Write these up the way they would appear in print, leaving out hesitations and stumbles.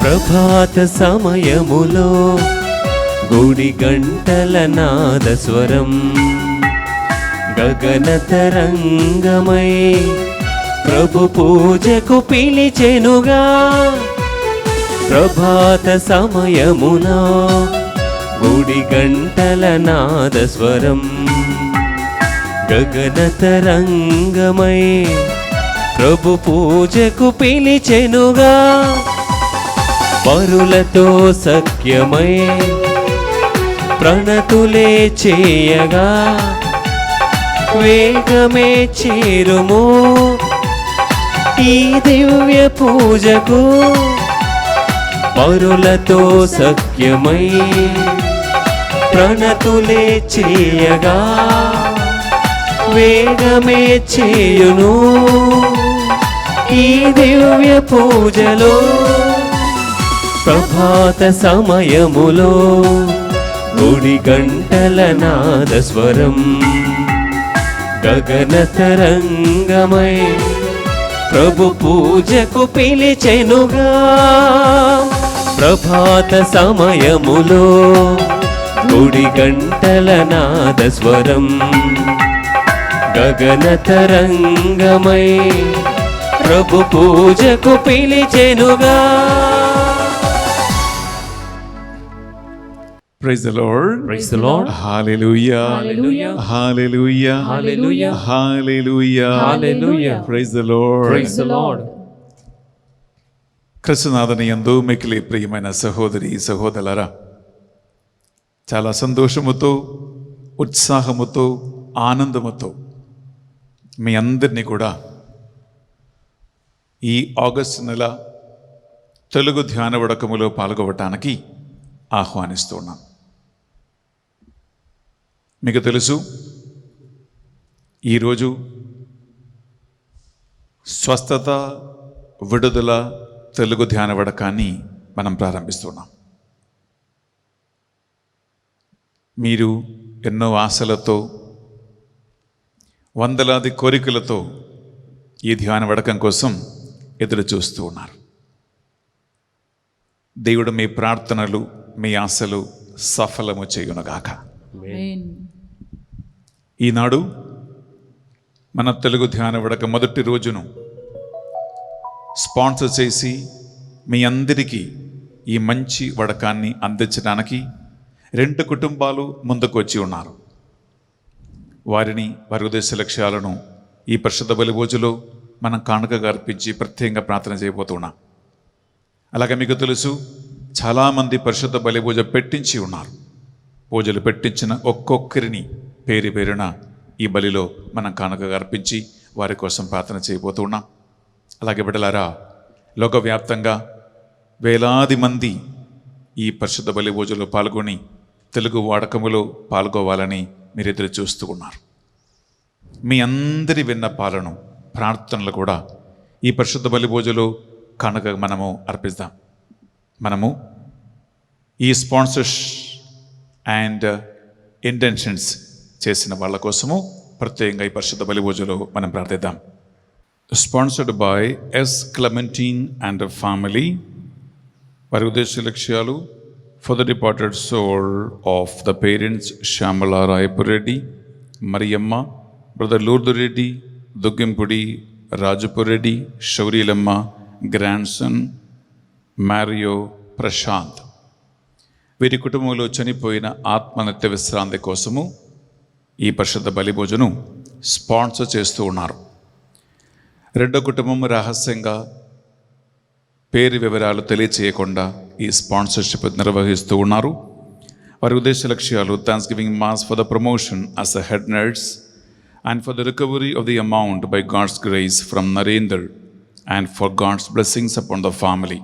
ప్రభాత సమయములో గుడి గంటల నాదస్వరం గగన తరంగమై ప్రభు పూజకు పిలిచెనుగా. ప్రభాత సమయములో గుడి గంటల నాదస్వరం గగన తరంగమై ప్రభు పూజకు పిలిచెనుగా. పరులతో సఖ్యమై ప్రణతులే చేయగా వేగమే చేరుము ఈ దివ్య పూజకు. పరులతో సఖ్యమై ప్రణతులే చేయగా వేగమే చేయును ఈ దివ్య పూజలో. ప్రభాత సమయములో గుడి గంటల నాదస్వరం గగన తరంగమై ప్రభు పూజకు పిలిచెనుగా. ప్రభాత సమయములో గుడి గంటల నాదస్వరం గగన తరంగమై ప్రభు పూజకు పిలిచెనుగా. Praise the Lord. Praise the Lord. Hallelujah. Hallelujah. Hallelujah. Hallelujah. Hallelujah. Hallelujah. Praise the Lord. Praise the Lord. క్రీస్తునాథుని యందు మిక్కిలి ప్రియమైన సహోదరి సహోదరులారా, చాలా సంతోషముతో ఉత్సాహముతో ఆనందముతో మీ అందరినీ కూడా ఈ ఆగస్టు నెల తెలుగు ధ్యాన వడకములో పాల్గొనటానికి ఆహ్వానిస్తున్నాం. మీకు తెలుసు, ఈరోజు స్వస్థత విడుదల తెలుగు ధ్యాన వడకాన్ని మనం ప్రారంభిస్తున్నాం. మీరు ఎన్నో ఆశలతో వందలాది కోరికలతో ఈ ధ్యాన వడకం కోసం ఎదురు చూస్తూ ఉన్నారు. దేవుడు మీ ప్రార్థనలు మీ ఆశలు సఫలము చేయునుగాక. ఈనాడు మన తెలుగు ధ్యాన వడక మొదటి రోజును స్పాన్సర్ చేసి మీ అందరికీ ఈ మంచి వడకాన్ని అందించడానికి 2 కుటుంబాలు ముందుకు వచ్చి ఉన్నారు. వారిని వారి ఉద్దేశ లక్ష్యాలను ఈ పరిశుద్ధ బలి పూజలో మనం కానుకగా అర్పించి ప్రత్యేకంగా ప్రార్థన చేయబోతున్నాం. అలాగే మీకు తెలుసు, చాలామంది పరిశుద్ధ బలి పూజ పెట్టించి ఉన్నారు. పూజలు పెట్టించిన ఒక్కొక్కరిని పేరు పేరున ఈ బలిలో మనం కానుకగా అర్పించి వారి కోసం ప్రార్థన చేయబోతున్నాం. అలాగే బిడ్డలారా, లోకవ్యాప్తంగా వేలాది మంది ఈ పరిశుద్ధ బలి పూజలో పాల్గొని తెలుగు వాడకములో పాల్గొవాలని మీరు ఎదురు చూస్తూ ఉన్నారు. మీ అందరి విన్నపాలను ప్రార్థనలు కూడా ఈ పరిశుద్ధ బలి పూజలో కానుక మనము అర్పిద్దాం. మనము ఈ స్పాన్సర్స్ అండ్ ఇంటెన్షన్స్ చేసిన వాళ్ళ కోసము ప్రత్యేకంగా ఈ పరిశుద్ధ బలి పూజలో మనం ప్రార్థిద్దాం. Sponsored by S Clementine and family. వారి ఉద్దేశ లక్ష్యాలు for the departed soul of the parents Shyamala Rayapureddy, Mariyamma, brother Lurdureddy, Duggimpudi Rajapureddy, Shourilamma, grandson Mario Prashant. వీరి కుటుంబంలో చనిపోయిన ఆత్మనిత్య విశ్రాంతి కోసము ఈ పరిశుద్ధ బలి పూజను స్పాన్సర్ చేస్తూ ఉన్నారు. 2వ కుటుంబం రహస్యంగా పేరు వివరాలు తెలియచేయకుండా ఈ స్పాన్సర్షిప్ నిర్వహిస్తూ ఉన్నారు. వారి ఉద్దేశ లక్ష్యాలు thanks giving mass for the promotion as a head nurse and for the recovery of the amount by God's grace from Narendra and for God's blessings upon the family.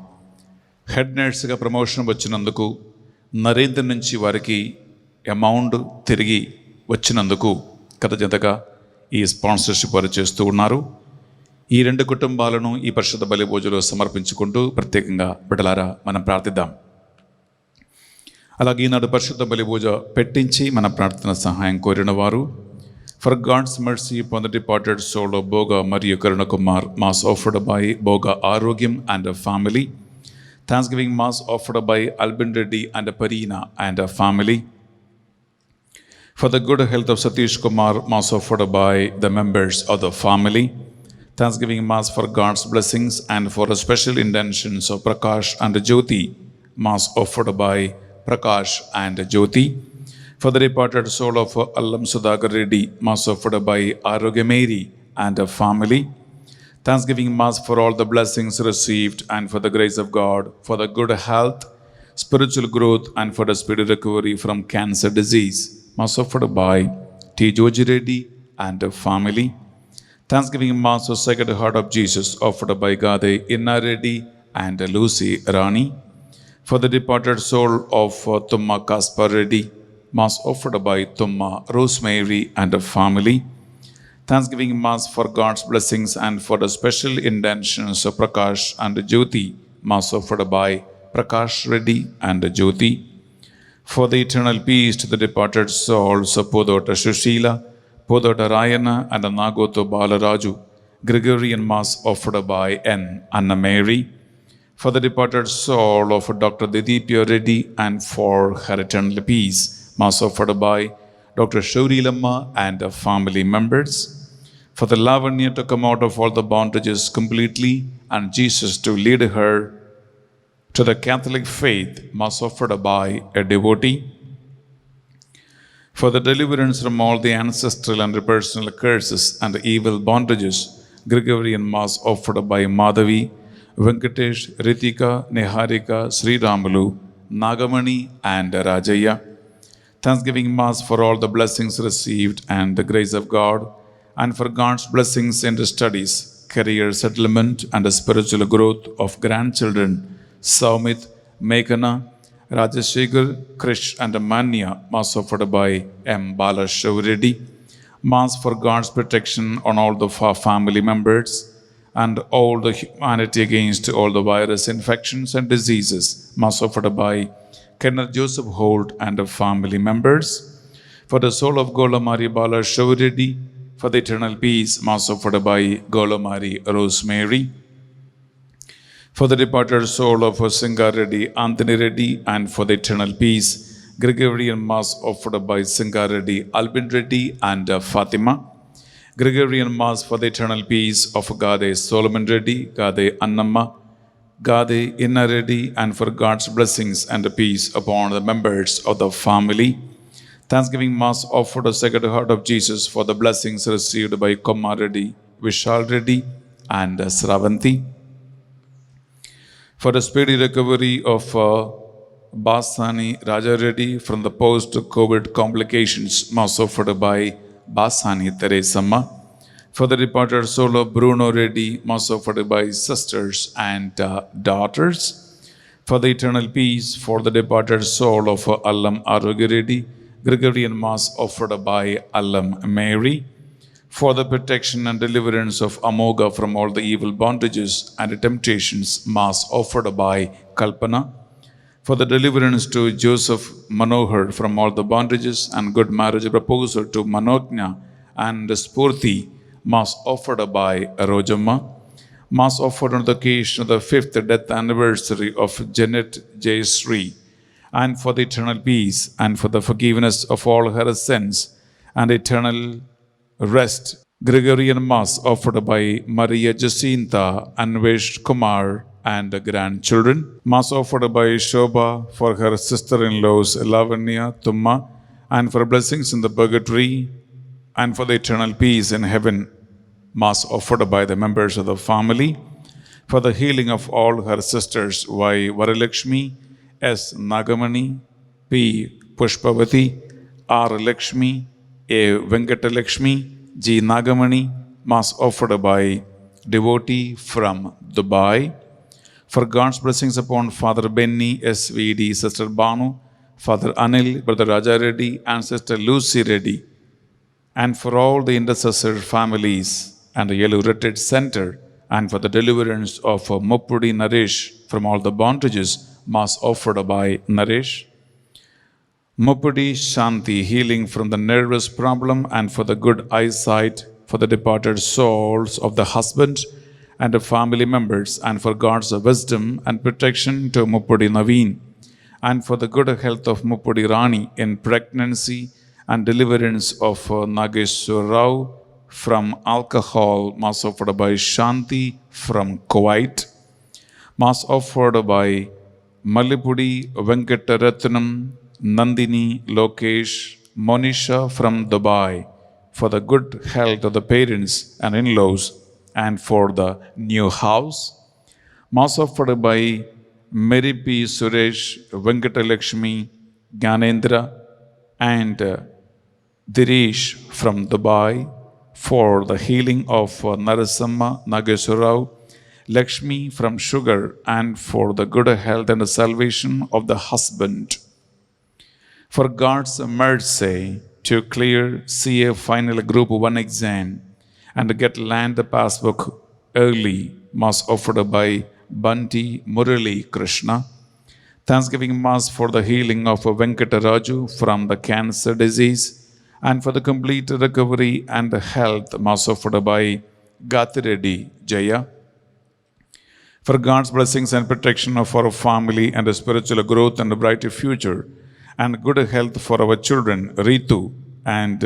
Head నర్స్గా promotion వచ్చినందుకు, నరేంద్ర నుంచి వారికి amount తిరిగి వచ్చినందుకు కృతజ్ఞతగా ఈ sponsorship వారు చేస్తూ ఉన్నారు. ఈ 2 కుటుంబాలను ఈ పరిశుద్ధ బలి పూజలో సమర్పించుకుంటూ ప్రత్యేకంగా బిడ్డలారా మనం ప్రార్థిద్దాం. అలాగే ఈనాడు పరిశుద్ధ బలి పూజ పెట్టించి మన ప్రార్థన సహాయం కోరిన వారు, For God's mercy upon the departed soul of Boga Maria Karuna Kumar, Mass offered by Boga Arogyam and a family. Thanksgiving Mass offered by Albin Reddy and Parina and a family. For the good health of Satish Kumar, Mass offered by the members of the family. Thanksgiving Mass for God's blessings and for the special intentions of Prakash and Jyoti, Mass offered by Prakash and Jyoti. For the departed soul of Allam Sudhakar Reddy, Mass offered by Arogyameri and a family. Thanksgiving Mass for all the blessings received and for the grace of God, for the good health, spiritual growth, and for the speedy recovery from cancer disease, Mass offered by T. Joji Reddy and a family. Thanksgiving Mass for Sacred Heart of Jesus, offered by Gade Inna Reddy and Lucy Rani. For the departed soul of Tumma Kaspar Reddy, Mass offered by Tumma Rosemary and a family. Thanksgiving Mass for God's blessings and for the special intentions of Prakash and Jyoti, Mass offered by Prakash Reddy and Jyoti. For the eternal peace to the departed souls of Podota Shushila, Podota Rayana and Nagoto Balaraju, Gregorian Mass offered by N. Anna Mary. For the departed soul of Dr. Didipya Reddy and for her eternal peace, Mass offered by Dr. Shauri Lamma and family members. For the Lavanya to come out of all the bondages completely and Jesus to lead her to the Catholic faith, Mass offered by a devotee. For the deliverance from all the ancestral and personal curses and evil bondages, Gregorian Mass offered by Madhavi, Venkatesh, Ritika, Niharika, Sri Ramalu, Nagamani and Rajaya. Thanksgiving Mass for all the blessings received and the grace of God, and for God's blessings in the studies, career settlement, and the spiritual growth of grandchildren, Saumit, Meghana, Rajashekar, Krish, and Manya, Mass offered by M. Balashavredi. Mass for God's protection on all the family members and all the humanity against all the virus infections and diseases, Mass offered by Kenneth Joseph Holt and the family members. For the soul of Golamari Balashavredi, for the eternal peace, Mass offered by Golamari Rosemary. For the departed soul of Singar Reddy, Anthony Reddy, and for the eternal peace, Gregorian Mass offered by Singar Reddy, Albin Reddy, and Fatima. Gregorian Mass for the eternal peace of Gade Solomon Reddy, Gade Annamma, Gade Inna Reddy, and for God's blessings and peace upon the members of the family. Thanksgiving Mass offered the Sacred Heart of Jesus for the blessings received by Komma Reddy, Vishal Reddy, and Sravanti. For the speedy recovery of Basani Raja Reddy from the post-COVID complications, Mass offered by Basani Teresamma. For the departed soul of Bruno Reddy, Mass offered by sisters and daughters. For the eternal peace, for the departed soul of Allam Arogya Reddy, Gregorian Mass offered by Allam Mary. For the protection and deliverance of Amoga from all the evil bondages and temptations, Mass offered by Kalpana. For the deliverance to Joseph Manohar from all the bondages and good marriage proposal to Manogna and Spurti, Mass offered by Rojamma. Mass offered on the occasion of the 5th death anniversary of Janet J. Sri, and for the eternal peace and for the forgiveness of all her sins and eternal rest, Gregorian Mass offered by Maria Jacinta Anvesh Kumar and the grandchildren. Mass offered by Shobha for her sister-in-laws Lavanya, Tumma, and for blessings in the purgatory and for the eternal peace in heaven. Mass offered by the members of the family. For the healing of all her sisters, Y. Varalakshmi, S. Nagamani, P. Pushpavati, R. Lakshmi, A. Venkatalakshmi, G. Nagamani, Mass offered by devotee from Dubai. For God's blessings upon Father Benny, SVD, Sister Banu, Father Anil, Brother Raja Reddy, and Sister Lucy Reddy, and for all the intercessor families and the Yellow Retreat Center, and for the deliverance of Muppudi Naresh from all the bondages, Mass offered by Naresh. Muppudi Shanti, healing from the nervous problem and for the good eyesight for the departed souls of the husband and the family members, and for God's wisdom and protection to Muppudi Naveen, and for the good health of Muppudi Rani in pregnancy and deliverance of Nageshwar Rao from alcohol, mass offered by Shanti from Kuwait, mass offered by Malipudi Venkataratnam, Nandini Lokesh, Monisha from Dubai, for the good health of the parents and in-laws and for the new house, mass offered by Mary P. Suresh, Venkatalakshmi, Gyanendra and Dirish from Dubai, for the healing of Narasamma Nageshwar Rao, Lakshmi from sugar, and for the good health and the salvation of the husband. For God's mercy to clear CA final group 1 exam and get land passbook early, mass offered by Banti Murali Krishna. Thanksgiving mass for the healing of Venkataraju from the cancer disease and for the complete recovery and health, mass offered by Gathireddy Jaya. For God's blessings and protection of our family and the spiritual growth and a brighter future and good health for our children Ritu and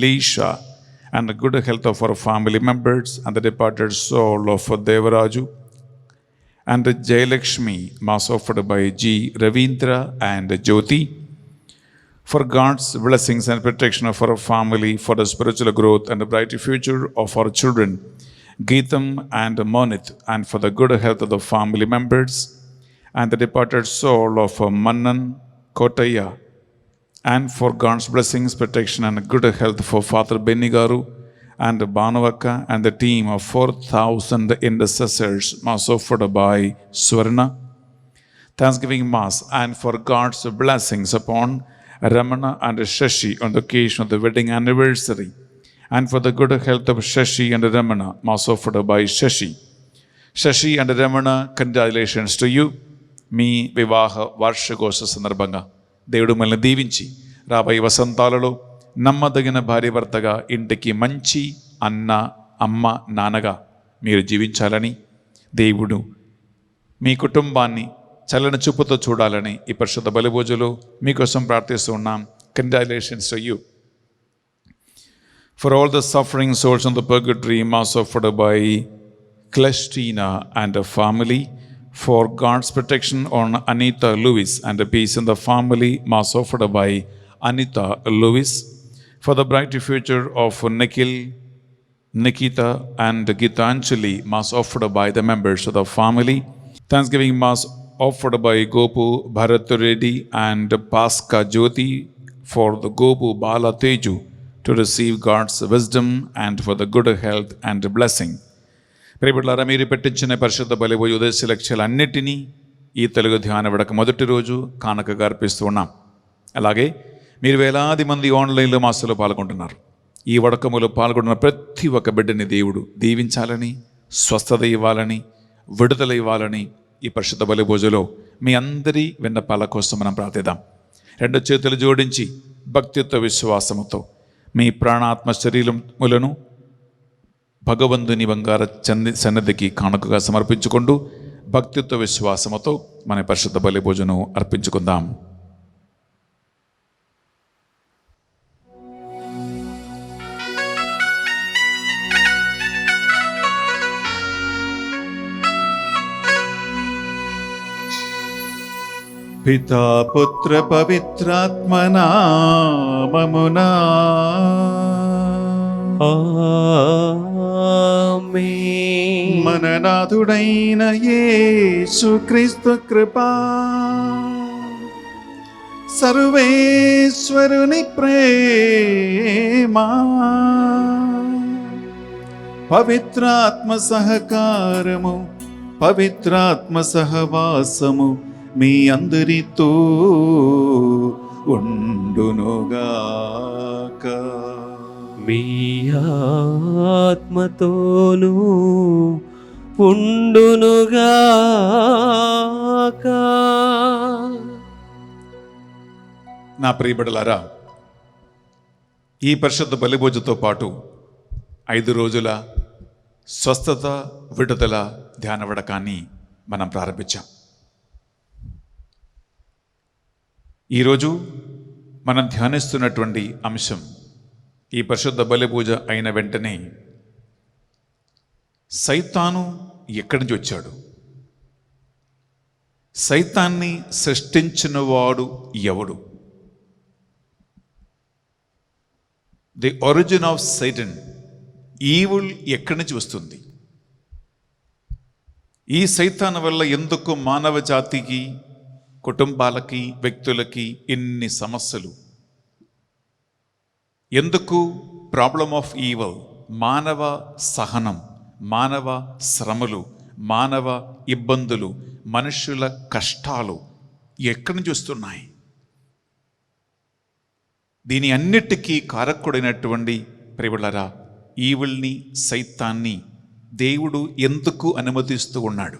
Leisha, and the good health of our family members and the departed soul of Devaraju and Jayalakshmi, mass offered by G. Ravindra and Jyoti. For God's blessings and protection of our family, for the spiritual growth and the brighter future of our children, Geetam and Monith, and for the good health of the family members and the departed soul of Mannan Kotaya, and for God's blessings, protection and good health for Father Benigaru and Banavaka and the team of 4,000 intercessors, mass offered by Swarna. Thanksgiving Mass and for God's blessings upon Ramana and Shashi on the occasion of the wedding anniversary, and for the good health of Shashi and Ramana, mass offered by Shashi. Shashi and Ramana, congratulations to you. మీ వివాహ వార్షికోత్సవ సందర్భంగా దేవుడు మిమ్మల్ని దీవించి రాబోయే వసంతాలలో నమ్మదగిన భార్యాభర్తగా ఇంటికి మంచి అన్న అమ్మ నాన్నగా మీరు జీవించాలని, దేవుడు మీ కుటుంబాన్ని చల్లని చూపుతో చూడాలని ఈ పరిశుద్ధ బలిభోజులో మీకోసం ప్రార్థిస్తూ ఉన్నాం. Congratulations to you. For all the suffering souls in the purgatory, mass offered by Clestina and her family, for God's protection on Anita Lewis and the peace in the family, mass offered by Anita Lewis, for the bright future of Nikhil, Nikita and Gitanjali, mass offered by the members of the family. Thanksgiving mass offered by Gopu Bharat Reddy and Paska Jyoti, for the Gopu Bala Teju to receive God's wisdom and for the good health and blessing. ప్రియబిడ్డలారా, మీరు పెట్టించిన పరిశుద్ధ బలిభోజ ఉదయ లక్ష్యాలన్నిటినీ ఈ తెలుగు ధ్యాన విడక మొదటి రోజు కానుకగా అర్పిస్తూ ఉన్నాం. అలాగే మీరు వేలాది మంది ఆన్లైన్లో మాసంలో పాల్గొంటున్నారు. ఈ వడకములో పాల్గొన్న ప్రతి ఒక్క బిడ్డని దేవుడు దీవించాలని, స్వస్థత ఇవ్వాలని, విడుదల ఇవ్వాలని ఈ పరిశుద్ధ బలిభోజలో మీ అందరి విన్నపాల కోసం మనం ప్రార్థిద్దాం. రెండు చేతులు జోడించి భక్తితో విశ్వాసముతో మీ ప్రాణాత్మ శరీరములను భగవంతుని బంగార సన్నిధికి కానుకగా సమర్పించుకుంటూ భక్తితో విశ్వాసముతో మన పరిశుద్ధ బలిభోజనం అర్పించుకుందాం. పితా పుత్ర పవిత్రాత్మ నామమునా ఆమేన్. మన నాథుడైన యేసుక్రీస్తు కృపా, సర్వేశ్వరుని ప్రేమ, పవిత్రాత్మ సహకారము, పవిత్రాత్మ సహవాసము మీ అందరితో ఉండునుగాక. మీ ఆత్మతోనూ ఉండునుగాక. నా ప్రియబిడ్డలారా, ఈ పరిశుద్ధ బలిభోజతో పాటు 5 రోజుల స్వస్థత విడుదల ధ్యాన వడకాన్ని మనం ప్రారంభించాం. ఈరోజు మనం ధ్యానిస్తున్నటువంటి అంశం, ఈ పరిశుద్ధ బలి పూజ అయిన వెంటనే సైతాను ఎక్కడి నుంచి వచ్చాడు, సైతాన్ని సృష్టించినవాడు ఎవడు, ది ఒరిజిన్ ఆఫ్ సైటన్, ఈవిల్ ఎక్కడి నుంచి వస్తుంది, ఈ సైతాన్ వల్ల ఎందుకు మానవ జాతికి, కుటుంబాలకి, వ్యక్తులకి ఎన్ని సమస్యలు, ఎందుకు ప్రాబ్లమ్ ఆఫ్ ఈవిల్, మానవ సహనం, మానవ శ్రమలు, మానవ ఇబ్బందులు, మనుషుల కష్టాలు ఎక్కడి నుంచి వస్తున్నాయి? దీని అన్నిటికీ కారకుడైనటువంటి ప్రియులారా, ఈవిల్ని, సైతాన్ని దేవుడు ఎందుకు అనుమతిస్తూ ఉన్నాడు?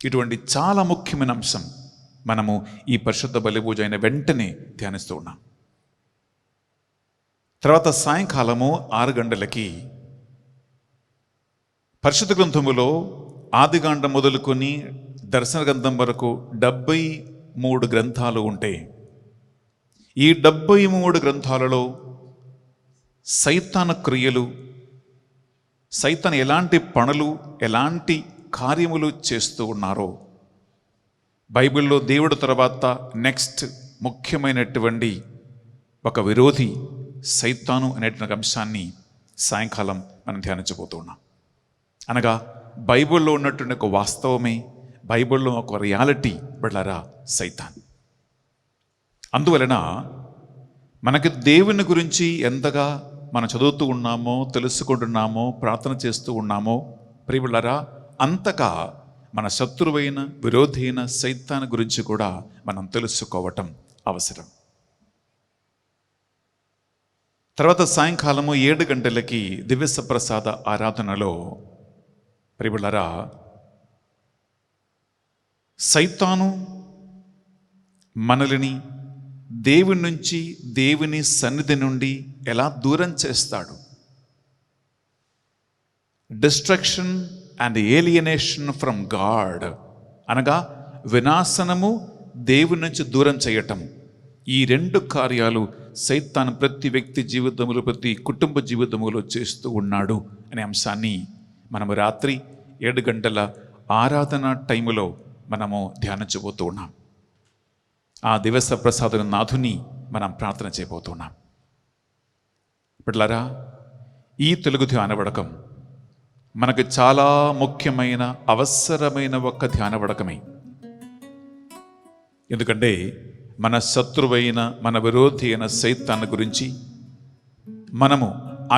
ఇటువంటి చాలా ముఖ్యమైన అంశం మనము ఈ పరిశుద్ధ బలి పూజ అయిన వెంటనే ధ్యానిస్తూ ఉన్నాం. తర్వాత సాయంకాలము 6 గంటలకి పరిశుద్ధ గ్రంథములో ఆదికాండం మొదలుకొని దర్శన గ్రంథం వరకు 73 గ్రంథాలు ఉంటే, ఈ 73 గ్రంథాలలో సైతాను క్రియలు, సైతాను ఎలాంటి పనులు, ఎలాంటి కార్యములు చేస్తూ ఉన్నారో, బైబిల్లో దేవుడు తర్వాత నెక్స్ట్ ముఖ్యమైనటువంటి ఒక విరోధి సైతాను అనేటువంటి అంశాన్ని సాయంకాలం మనం ధ్యానించబోతున్నాం. అనగా బైబిల్లో ఉన్నటువంటి ఒక వాస్తవమే, బైబిల్లో ఒక రియాలిటీ బిడ్డలారా, సైతాన్. అందువలన మనకి దేవుని గురించి ఎంతగా మనం చదువుతూ ఉన్నామో, తెలుసుకుంటున్నామో, ప్రార్థన చేస్తూ ఉన్నామో ప్రియులారా, అంతగా మన శత్రువైన, విరోధి అయిన సైతాన్ గురించి కూడా మనం తెలుసుకోవటం అవసరం. తర్వాత సాయంకాలము 7 గంటలకి దివ్య ప్రసాద ఆరాధనలో ప్రియులారా, సైతాను మనల్ని దేవుని నుంచి, దేవుని సన్నిధి నుండి ఎలా దూరం చేస్తాడు, destruction and alienation from God, అనగా వినాశనము, దేవుని నుంచి దూరం చేయటం, ఈ 2 కార్యాలు సైతాను ప్రతి వ్యక్తి జీవితంలో, ప్రతి కుటుంబ జీవితంలో చేస్తూ ఉన్నాడు అనే అంశాన్ని మనము రాత్రి 7 గంటల ఆరాధన టైములో మనము ధ్యానించబోతూ ఉన్నాం. ఆ దివస ప్రసాద నాథుని మనం ప్రార్థన చేయబోతున్నాం. బిడ్డలారా, ఈ తెలుగు ధ్యానవడకం మనకు చాలా ముఖ్యమైన, అవసరమైన ఒక ధ్యానవడకమే. ఎందుకంటే మన శత్రువైన, మన విరోధి అయిన సైతాన్ గురించి మనము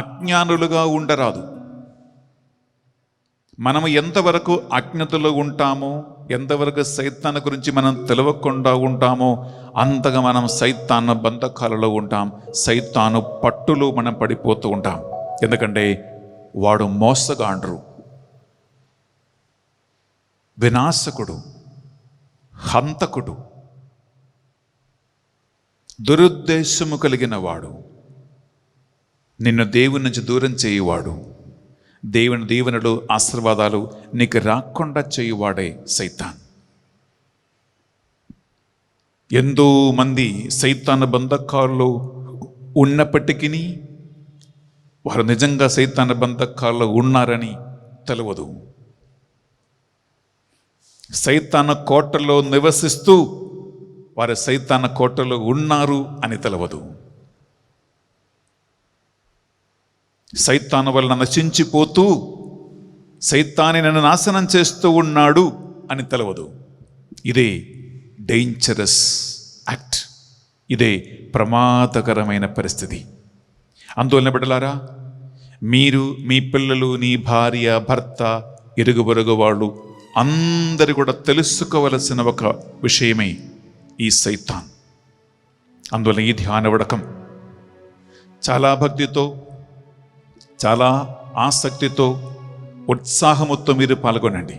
అజ్ఞానులుగా ఉండరాదు. మనము ఎంతవరకు అజ్ఞతలో ఉంటామో, ఎంతవరకు సైతాన్ గురించి మనం తెలియకుండా ఉంటామో, అంతగా మనం సైతాను బంధకాలలో ఉంటాం, సైతాను పట్టులో మనం పడిపోతూ ఉంటాం. ఎందుకంటే వాడు మోసగాండ్రు, వినాశకుడు, హంతకుడు, దురుద్దేశము కలిగిన వాడు, నిన్ను దేవుని నుంచి దూరం చేయువాడు, దేవుని దీవెనలు, ఆశీర్వాదాలు నీకు రాకుండా చేయువాడే సైతాన్. ఎంతో మంది సైతాను బంధకాల్లో ఉన్నప్పటికీ వారు నిజంగా సైతాను బంధకాల్లో ఉన్నారని తెలియదు. సైతాను కోటలో నివసిస్తూ వారు సైతాను కోటలో ఉన్నారు అని తెలియదు. సైతాను వలన నశించిపోతూ సైతాన్ని నన్ను నాశనం చేస్తూ ఉన్నాడు అని తెలియదు. ఇదే డేంజరస్ యాక్ట్, ఇదే ప్రమాదకరమైన పరిస్థితి. అందువలన బిడ్డలారా, మీరు, మీ పిల్లలు, నీ భార్య, భర్త, ఇరుగు పొరుగు వాళ్ళు అందరూ కూడా తెలుసుకోవలసిన ఒక విషయమే ఈ సైతాన్. అందువల్ల ఈ ధ్యానవడకం చాలా భక్తితో, చాలా ఆసక్తితో, ఉత్సాహముతో మీరు పాల్గొనండి.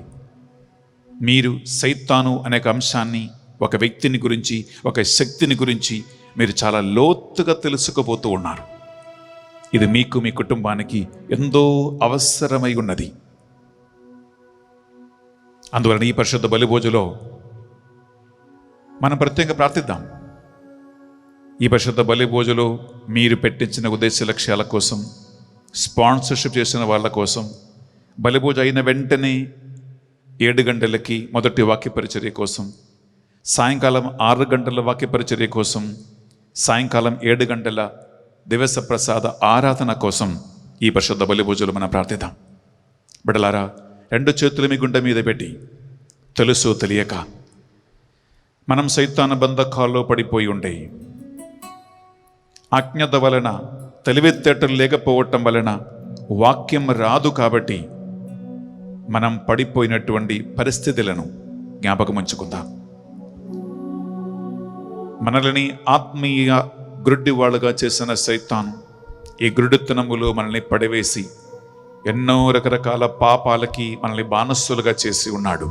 మీరు సైతాను అనే అంశాన్ని, ఒక వ్యక్తిని గురించి, ఒక శక్తిని గురించి మీరు చాలా లోతుగా తెలుసుకోబోతూ ఉన్నారు. ఇది మీకు మీ కుటుంబానికి ఎంతో అవసరమై ఉన్నది. అందువలన ఈ పరిశుద్ధ బలిభోజులో మనం ప్రత్యేకంగా ప్రార్థిద్దాం. ఈ పరిశుద్ధ బలిభోజులో మీరు పెట్టించిన ఉద్దేశ లక్ష్యాల కోసం, స్పాన్సర్షిప్ చేసిన వాళ్ళ కోసం, బలిభోజ అయిన వెంటనే 7 గంటలకి మొదటి వాక్య పరిచర్య కోసం, సాయంకాలం 6 గంటల వాక్య పరిచర్య కోసం, సాయంకాలం 7 గంటల దివస ప్రసాద ఆరాధన కోసం ఈ పరిశుద్ధ బలిభోజులు మనం ప్రార్థిద్దాం. బిడ్డలారా, 2 చేతులు మీ గుండె మీద పెట్టి, తెలుసు తెలియక మనం సైతాను బంధకాల్లో పడిపోయి ఉండే, అజ్ఞత వలన, తెలివితేటలు లేకపోవటం వలన వాక్యం రాదు కాబట్టి మనం పడిపోయినటువంటి పరిస్థితులను జ్ఞాపకం ఉంచుకుందాం. మనల్ని ఆత్మీయ గ్రుడ్డి వాళ్ళుగా చేసిన సైతాను ఈ గ్రుడితనములో మనల్ని పడివేసి ఎన్నో రకరకాల పాపాలకి మనల్ని బానిసలుగా చేసి ఉన్నాడు.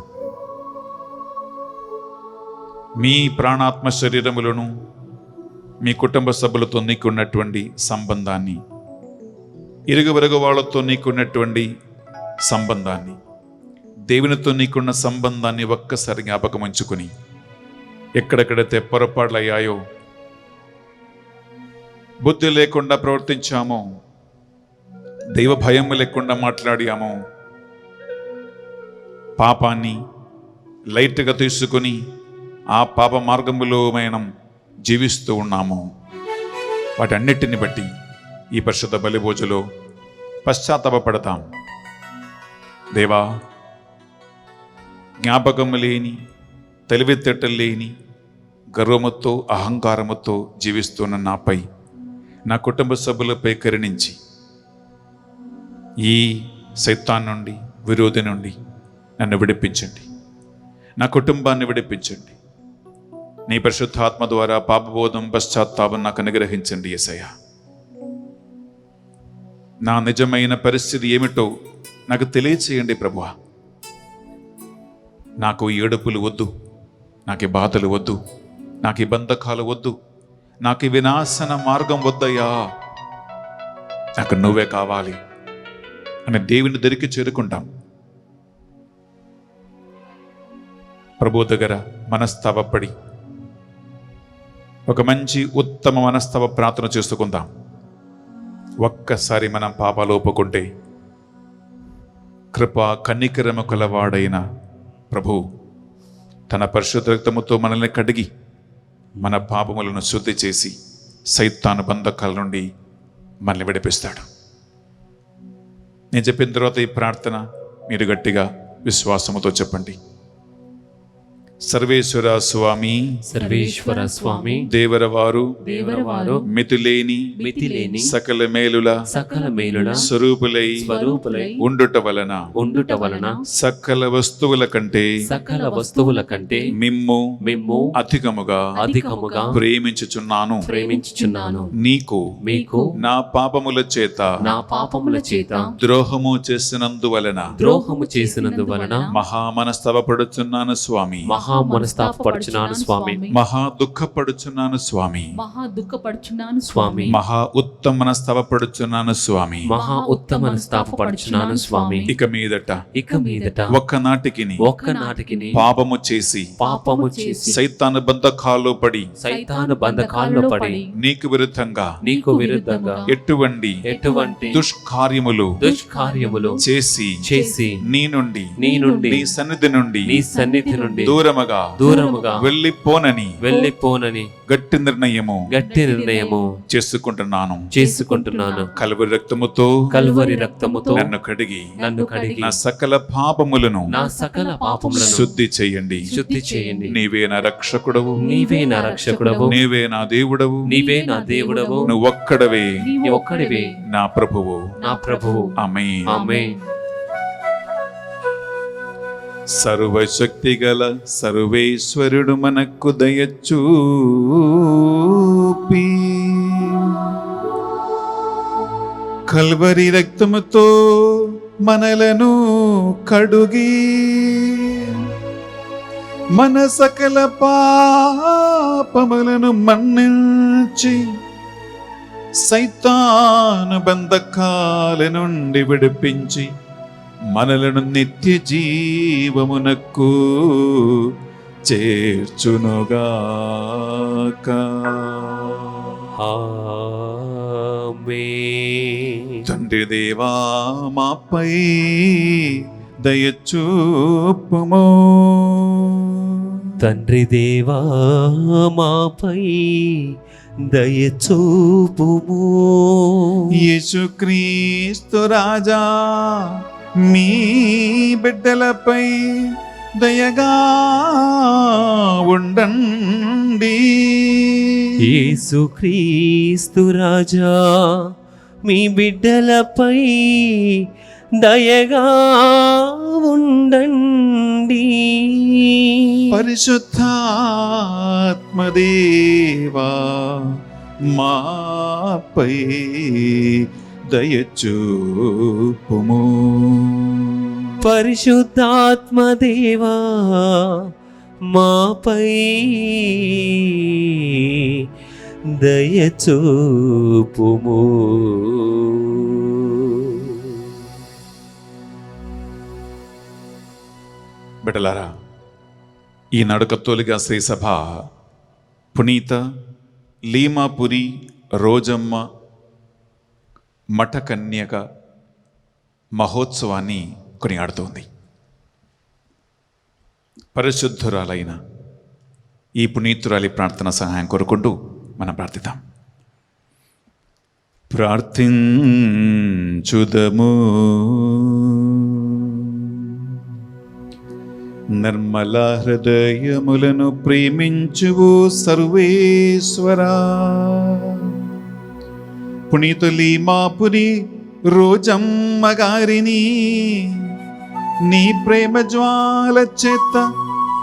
మీ ప్రాణాత్మ శరీరములను, మీ కుటుంబ సభ్యులతో నీకున్నటువంటి సంబంధాన్ని, ఇరుగు పొరుగు వాళ్ళతో నీకున్నటువంటి సంబంధాన్ని, దేవునితో నీకున్న సంబంధాన్ని ఒక్కసారి జ్ఞాపకం ఉంచుకుని, ఎక్కడెక్కడైతే పొరపాట్లు అయ్యాయో, బుద్ధి లేకుండా ప్రవర్తించామో, దైవ భయం లేకుండా మాట్లాడామో, పాపాన్ని లైట్గా తీసుకుని ఆ పాప మార్గములో మనం జీవిస్తూ ఉన్నాము, వాటన్నిటిని బట్టి ఈ పరిశుద్ధ బలిభోజులో పశ్చాత్తాపపడతాం. దేవా, జ్ఞాపకము లేని, తెలివితేటలు లేని, గర్వముతో అహంకారముతో జీవిస్తున్న నాపై, నా కుటుంబ సభ్యులపై కరుణించి ఈ సైతాన్ నుండి, విరోధి నుండి నన్ను విడిపించండి, నా కుటుంబాన్ని విడిపించండి. నీ పరిశుద్ధాత్మ ద్వారా పాపబోధం, పశ్చాత్తాపం నాకు అనుగ్రహించండి యేసయ్యా. నా నిజమైన పరిస్థితి ఏమిటో నాకు తెలియచేయండి ప్రభువా. నాకు ఏడుపులు వద్దు, నాకు బాధలు వద్దు, నాకు బంధకాలు వద్దు, నాకు వినాశన మార్గం వద్దయ్యా, నాకు నువ్వే కావాలి అని దేవుని దగ్గరికి చేరుకుంటాం. ప్రభు దగ్గర మనస్తాపడి ఒక మంచి ఉత్తమ మనస్తాప ప్రార్థన చేసుకుందాం. ఒక్కసారి మనం పాపాలు ఒప్పుకుంటే కృపా కనికరము కలవాడైన ప్రభు తన పరిశుద్ధ రక్తముతో మనల్ని కడిగి మన పాపములను శుద్ధి చేసి సైతాను బంధకాల నుండి మనల్ని విడిపిస్తాడు. నేను చెప్పిన తర్వాత ఈ ప్రార్థన మీరు గట్టిగా విశ్వాసముతో చెప్పండి. సర్వేశ్వర స్వామి, సర్వేశ్వర స్వామి, దేవరవారు, దేవరవారు, మితిలేని సకల మేలుల స్వరూపులై ఉండుట వలన సకల వస్తువుల కంటే మిమ్ము అధికముగా ప్రేమించుచున్నాను. నీకు నా పాపముల చేత ద్రోహము చేసినందువలన మహా మనస్తాపపడుచున్నాను స్వామి, మనస్తాపడుచున్నాను స్వామి, మహా దుఃఖపడుచున్నాను స్వామి, మహా ఉత్తమ మనస్తాపడుచున్నాను స్వామి, మహా ఉత్తమ మనస్తాపడుచున్నాను స్వామి. ఇక మీదట ఒక్కనాటికిని పాపము చేసి సైతాను బంధకాల్లో పడి నీకు విరుద్ధంగా ఎటువంటి దుష్కార్యములు చేసి నీ నుండి నీ సన్నిధి నుండి దూరముగా వెళ్ళిపోనని గట్టి నిర్ణయము చేసుకుంటున్నాను. కల్వరి రక్తముతో నన్ను కడిగి నా సకల పాపములను శుద్ధి చేయండి. నీవే నా రక్షకుడవు, నీవే నా దేవుడవు, నువ్వు ఒక్కడవే నా ప్రభువు. ఆమేన్. సర్వశక్తి గల సర్వేశ్వరుడు మనకు దయచూపి కల్వరి రక్తముతో మనలను కడుగి మన సకల పాపములను మన్నించి సైతాను బంధకాల నుండి విడిపించి మనలను నిత్య జీవమునకు చేర్చునుగాక. ఆమేన్. తండ్రి దేవా మాపై దయచూపుము. తండ్రి దేవా మాపై దయచూపుము. యేసుక్రీస్తు రాజా మీ బిడ్డలపై దయగా ఉండండి. యేసుక్రీస్తు రాజా మీ బిడ్డలపై దయగా ఉండండి. పరిశుద్ధాత్మదేవా మాపై దయచూపుము. పరిశుద్ధాత్మదేవా మాపై దయచూపుము. బిడ్డలారా, ఈనాడు కత్తోలికా శ్రీ సభ పునీత లీమాపురి రోజమ్మ మఠకన్యక మహోత్సవాన్ని కొనియాడుతోంది. పరిశుద్ధురాలైన ఈ పునీతురాలి ప్రార్థన సహాయం కోరుకుంటూ మనం ప్రార్థిద్దాం. ప్రార్థించుదము. నిర్మల హృదయములను ప్రేమించువు సర్వేశ్వరా. పునీత లీమాపురి రోజమ్మ గారిని నీ ప్రేమ జ్వాల చేత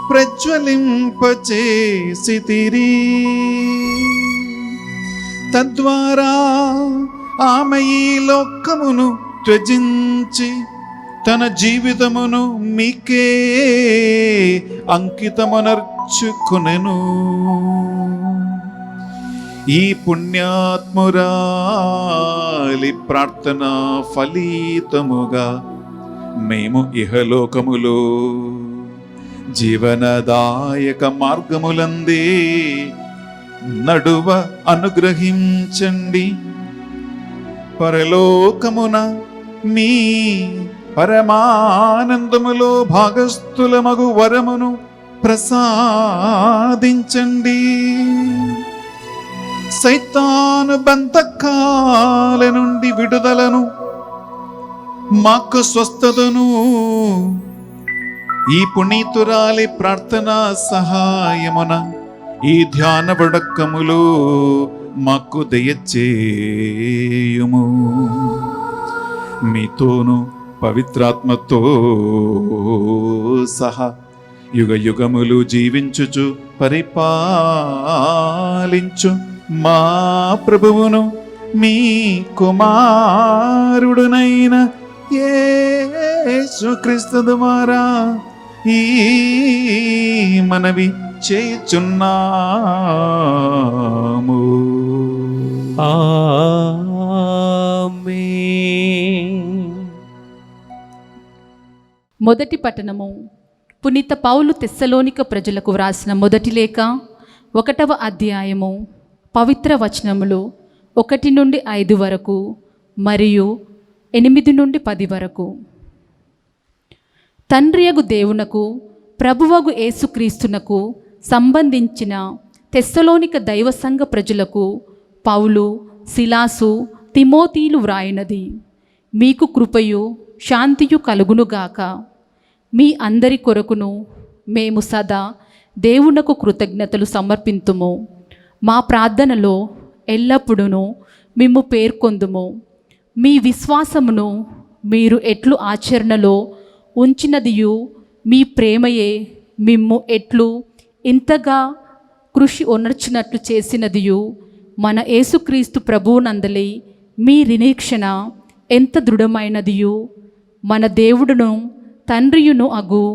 ప్రజ్వలింపచేసితిరి. తద్వారా ఆమె ఈ లోకమును త్యజించి తన జీవితమును మీకే అంకితమనర్చుకొనెను. ఈ పుణ్యాత్మురాలి ప్రార్థన ఫలితముగా మేము ఇహలోకములో జీవనదాయక మార్గములందే నడువ అనుగ్రహించండి. పరలోకమున మీ పరమానందములో భాగస్థులమగు వరమును ప్రసాదించండి. సైతాను బంధకాల నుండి విడుదలను, మాకు స్వస్థతను ఈ పునీతురాలి ప్రార్థనా సహాయమున ఈ ధ్యాన బడక్కములో మాకు దయచేయుము. మీతోను పవిత్రాత్మతో సహా యుగ యుగములు జీవించుచు పరిపాలించు మా ప్రభువును మీ కుమారుడునైన యేసుక్రీస్తు ద్వారా ఈ మనవి చేయుచున్నాము. మొదటి పట్టణము. పునీత పౌలు తెస్సలోనిక ప్రజలకు వ్రాసిన మొదటి లేఖ 1వ అధ్యాయము పవిత్ర వచనములు 1 నుండి 5 వరకు మరియు 8 నుండి 10 వరకు. తండ్రియగు దేవునకు ప్రభువగు యేసుక్రీస్తునకు సంబంధించిన తెస్సలోనిక దైవ సంఘ ప్రజలకు పౌలు, సిలాసు, తిమోతీలు వ్రాయినది. మీకు కృపయు శాంతియు కలుగునుగాక. మీ అందరి కొరకును మేము సదా దేవునకు కృతజ్ఞతలు సమర్పింతుము. మా ప్రార్థనలో ఎల్లప్పుడూ మిమ్ము పేర్కొందుము. మీ విశ్వాసమును మీరు ఎట్లు ఆచరణలో ఉంచినదియు, మీ ప్రేమయే మిమ్ము ఎట్లు ఇంతగా కృషి ఒనర్చినట్లు చేసినదియు, మన యేసుక్రీస్తు ప్రభువునందలి మీ నిరీక్షణ ఎంత దృఢమైనదియు, మన దేవుడును తండ్రియును అగు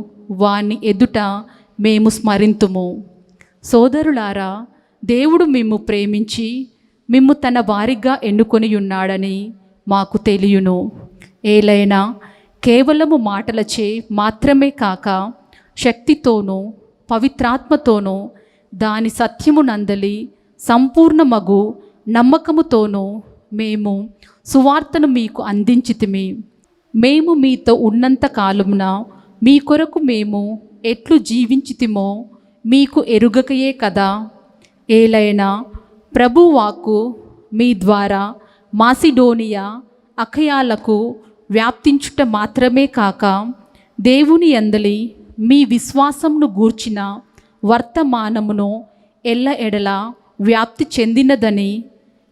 వాని ఎదుట మేము స్మరింతుము. సోదరులారా, దేవుడు మిమ్ము ప్రేమించి మిమ్ము తన వారిగా ఎన్నుకొని ఉన్నాడని మాకు తెలియను. ఏలైనా కేవలము మాటలచే మాత్రమే కాక శక్తితోనూ పవిత్రాత్మతోనూ దాని సత్యమునందలి సంపూర్ణమగు నమ్మకముతోనూ మేము సువార్తను మీకు అందించితిమి. మేము మీతో ఉన్నంత కాలమున మీ కొరకు మేము ఎట్లు జీవించితిమో మీకు ఎరుగకయే కదా. ఏలైనా ప్రభువాకు మీ ద్వారా మాసిడోనియా అఖయాలకు వ్యాప్తించుట మాత్రమే కాక దేవుని యందలి మీ విశ్వాసమును గూర్చిన వర్తమానమును ఎల్ల ఎడల వ్యాప్తి చెందినదని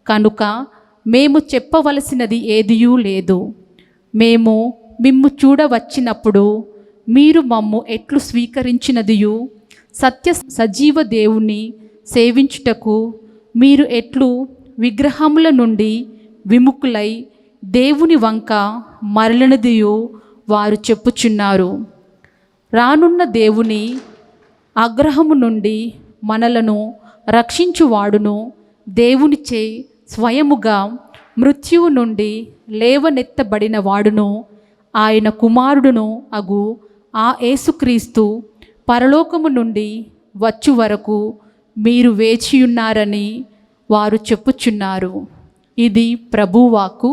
కనుక మేము చెప్పవలసినది ఏదియూ లేదు. మేము మిమ్ము చూడవచ్చినప్పుడు మీరు మమ్ము ఎట్లు స్వీకరించినదియు సత్య సజీవ దేవుని సేవించుటకు మీరు ఎట్లు విగ్రహముల నుండి విముఖులై దేవుని వంక మరలినదియు వారు చెప్పుచున్నారు. రానున్న దేవుని ఆగ్రహము నుండి మనలను రక్షించువాడును దేవునిచే స్వయముగా మృత్యువు నుండి లేవనెత్తబడిన వాడును ఆయన కుమారుడును అగు ఆ యేసుక్రీస్తు పరలోకము నుండి వచ్చు వరకు మీరు వేచియున్నారని వారు చెప్పుచున్నారు. ఇది ప్రభువాకు.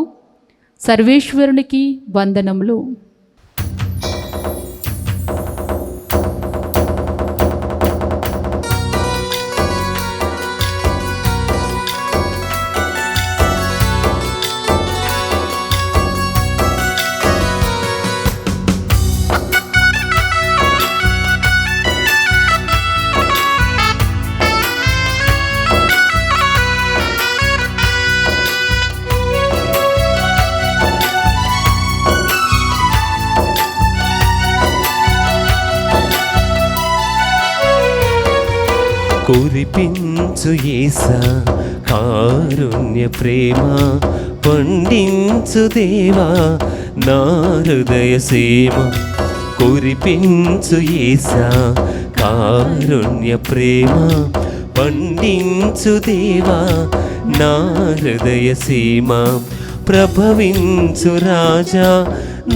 సర్వేశ్వరునికి వందనములు. కురిపించు యేసా కారుణ్య ప్రేమ, పండించు దేవా నా హృదయ సీమ. కురిపించు యేసా కారుణ్య ప్రేమ, పండించు దేవా నా హృదయ సీమ. ప్రభవించు రాజా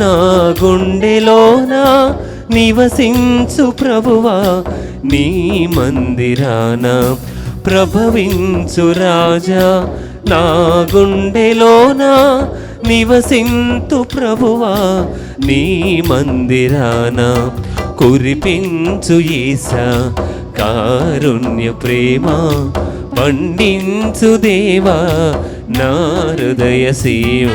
నా గుండెలోనా, నివసించు ప్రభువా నీ మందిరాన. ప్రభవించు రాజా నా గుండెలోనా, నివసింతు ప్రభువా నీ మందిరాన. కురిపించు యేసా కారుణ్య ప్రేమ, పండించు దేవా నా హృదయ సీమ.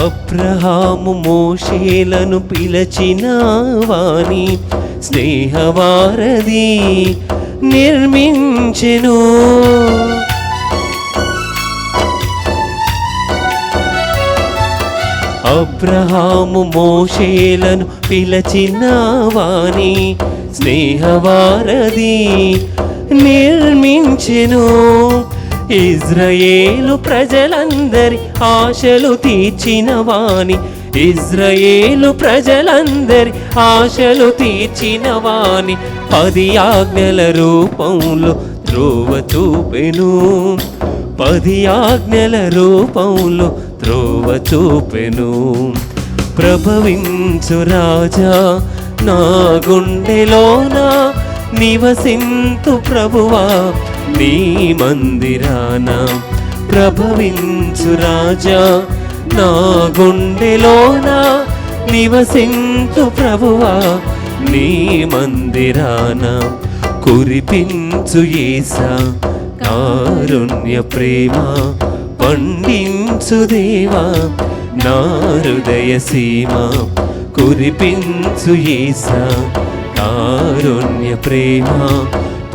అబ్రహాము మోషేలను పిలచిన వాని స్నేహవారధి నిర్మించెను. అబ్రహాము మోషేలను పిలచిన వాని స్నేహవారధి నిర్మించెను. ఇజ్రాయేలు ప్రజలందరి ఆశలు తీర్చిన వాని, ఇజ్రాయేలు ప్రజలందరి ఆశలు తీర్చిన వాని. 10 ఆజ్ఞల రూపంలో త్రోవ చూపెను, 10 ఆజ్ఞల రూపంలో త్రోవ చూపెను. ప్రభవించు రాజా నా గుండెలోనా, నివసింతు ప్రభువా నీ మందిరాన. ప్రభవించు రాజా నా గుండెలోనా, నివసింతు ప్రభువా నీ మందిరాన. కురిపించు యేసా కారుణ్య ప్రేమ, పండించు దేవా నా హృదయ సీమ. కురిపించు యేసా కారుణ్య ప్రేమ,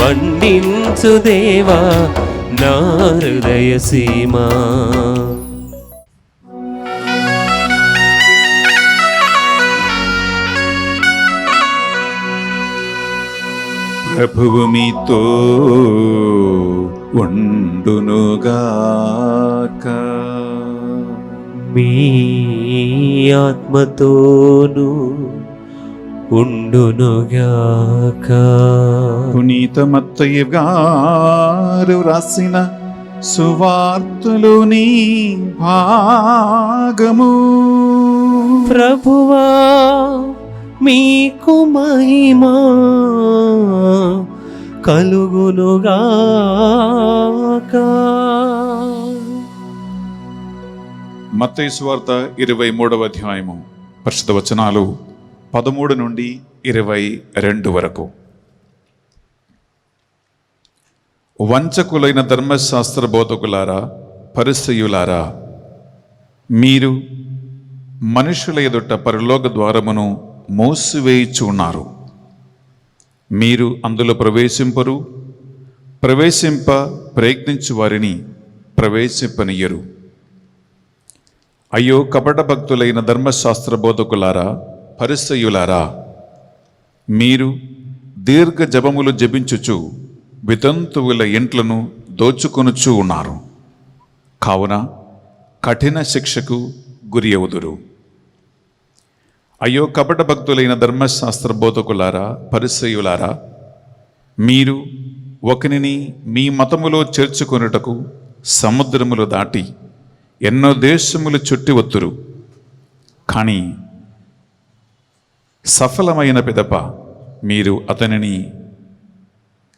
పండించు దేవా నా హృదయ సీమ. ప్రభువు మీతో ఉండునుగాక. మీ ఆత్మతోను ఉండునుగాక. పునీత మత్తయి గారు రాసిన సువార్తలోని భాగము. ప్రభువా మీకు మహిమా కలుగునుగాక. మత్తయి సువార్త 23వ అధ్యాయము పరిశుద్ధ వచనాలు 13 నుండి 22 వరకు. వంచకులైన ధర్మశాస్త్ర బోధకులారా, పరిసయ్యులారా, మీరు మనుషుల ఎదుట పరలోక ద్వారమును మూసివేయుచు ఉన్నారు. మీరు అందులో ప్రవేశింపరు, ప్రవేశింప ప్రయత్నించు వారిని ప్రవేశింపనియ్యరు. అయ్యో కపట భక్తులైన ధర్మశాస్త్ర బోధకులారా, పరిసయ్యులారా, మీరు దీర్ఘ జపములు జపించుచు వితంతువుల ఇంట్లను దోచుకొనుచూ ఉన్నారు. కావున కఠిన శిక్షకు గురి అవుదురు. అయ్యో కపట భక్తులైన ధర్మశాస్త్ర బోధకులారా, పరిసయ్యులారా, మీరు ఒకనిని మీ మతములో చేర్చుకొనుటకు సముద్రములు దాటి ఎన్నో దేశములు చుట్టి వత్తురు. కానీ సఫలమైన పిదప మీరు అతనిని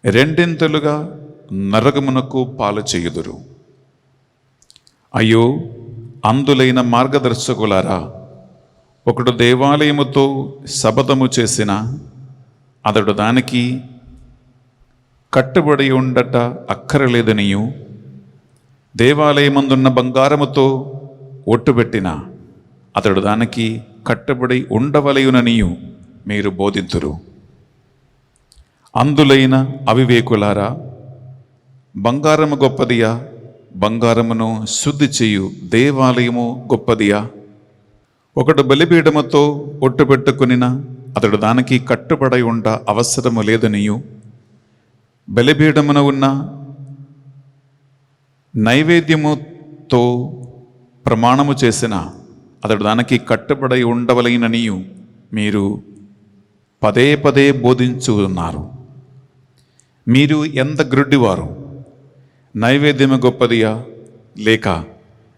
రెండింతలుగా నరకమునకు పాలు చేయుదురు. అయ్యో అందులైన మార్గదర్శకులారా, ఒకడు దేవాలయముతో శపథము చేసిన అతడు దానికి కట్టుబడి ఉండట అక్కరలేదనియు, దేవాలయమందున్న బంగారముతో ఒట్టుబెట్టిన అతడు దానికి కట్టుబడి ఉండవలయుననియు మీరు బోధింతురు. అందులైన అవివేకులారా, బంగారము గొప్పదియా, బంగారమును శుద్ధి చేయు దేవాలయము గొప్పదియా? ఒకడు బలిపీఠముతో ఒట్టుపెట్టుకునిన అతడు దానికి కట్టుబడి ఉండ అవసరము లేదనియు, బలిపీఠమున ఉన్న నైవేద్యముతో ప్రమాణము చేసిన అతడు దానికి కట్టుబడి ఉండవలెననియు మీరు పదే పదే బోధించు ఉన్నారు. మీరు ఎంత గ్రుడ్డివారు! నైవేద్యము గొప్పదియా, లేక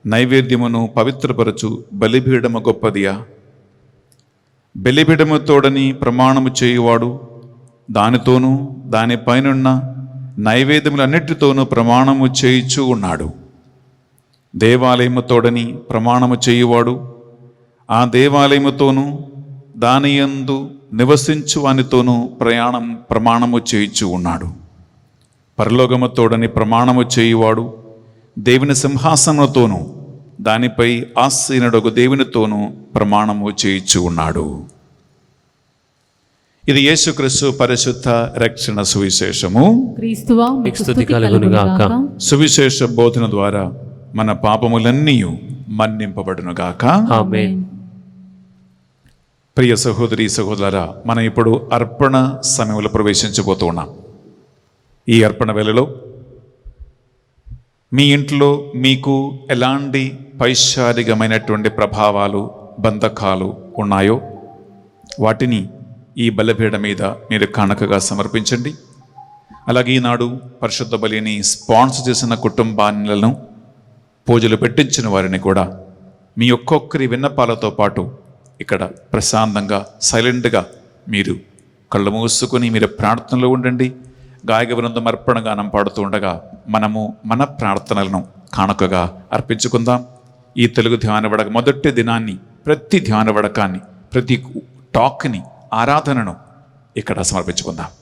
నైవేద్యమును పవిత్రపరచు బలిపీఠము గొప్పదియా? బలిపీఠముతోడని ప్రమాణము చేయువాడు దానితోనూ దానిపైనున్న నైవేద్యములన్నిటితోనూ ప్రమాణము చేయుచూ ఉన్నాడు. దేవాలయముతోడని ప్రమాణము చేయువాడు ఆ దేవాలయముతోనూ దానియందు నివసించు వానితోనూ ప్రమాణము చేయుచూ ఉన్నాడు. పరలోకముతోడని ప్రమాణము చేయువాడు దేవుని సింహాసనముతోనూ దానిపై ఆసీనుడగు దేవునితోనూ ప్రమాణము చేయుచూ ఉన్నాడు. ఇది యేసుక్రీస్తు పరిశుద్ధ రక్షణ సువిశేషము. క్రీస్తువా మీకు స్తుతి స్తుతి కలుగునుగాక. కలుగునుగాక. సువిశేష బోధన ద్వారా మన పాపములన్నీ మన్నింపబడునుగాక. ఆమేన్. ప్రియ సహోదరి సహోదరా, మనం ఇప్పుడు అర్పణ సమయంలో ప్రవేశించబోతూ ఉన్నాం. ఈ అర్పణ వేళలో మీ ఇంట్లో మీకు ఎలాంటి పైశారికమైనటువంటి ప్రభావాలు, బంధకాలు ఉన్నాయో వాటిని ఈ బలిపీఠం మీద మీరు కానుకగా సమర్పించండి. అలాగే ఈనాడు పరిశుద్ధ బలిని స్పాన్సర్ చేసిన కుటుంబాలను, పూజలు పెట్టించిన వారిని కూడా మీ ఒక్కొక్కరి విన్నపాలతో పాటు ఇక్కడ ప్రశాంతంగా సైలెంట్గా మీరు కళ్ళు మూసుకొని మీరు ప్రార్థనలో ఉండండి. గాయక బృందం అర్పణ గానం పాడుతూ ఉండగా మనము మన ప్రార్థనలను కానుకగా అర్పించుకుందాం. ఈ తెలుగు ధ్యాన వడక మొదటి దినాన్ని, ప్రతి ధ్యాన వడకాన్ని, ప్రతి టాక్ని, ఆరాధనను ఇక్కడ సమర్పించుకుందాం.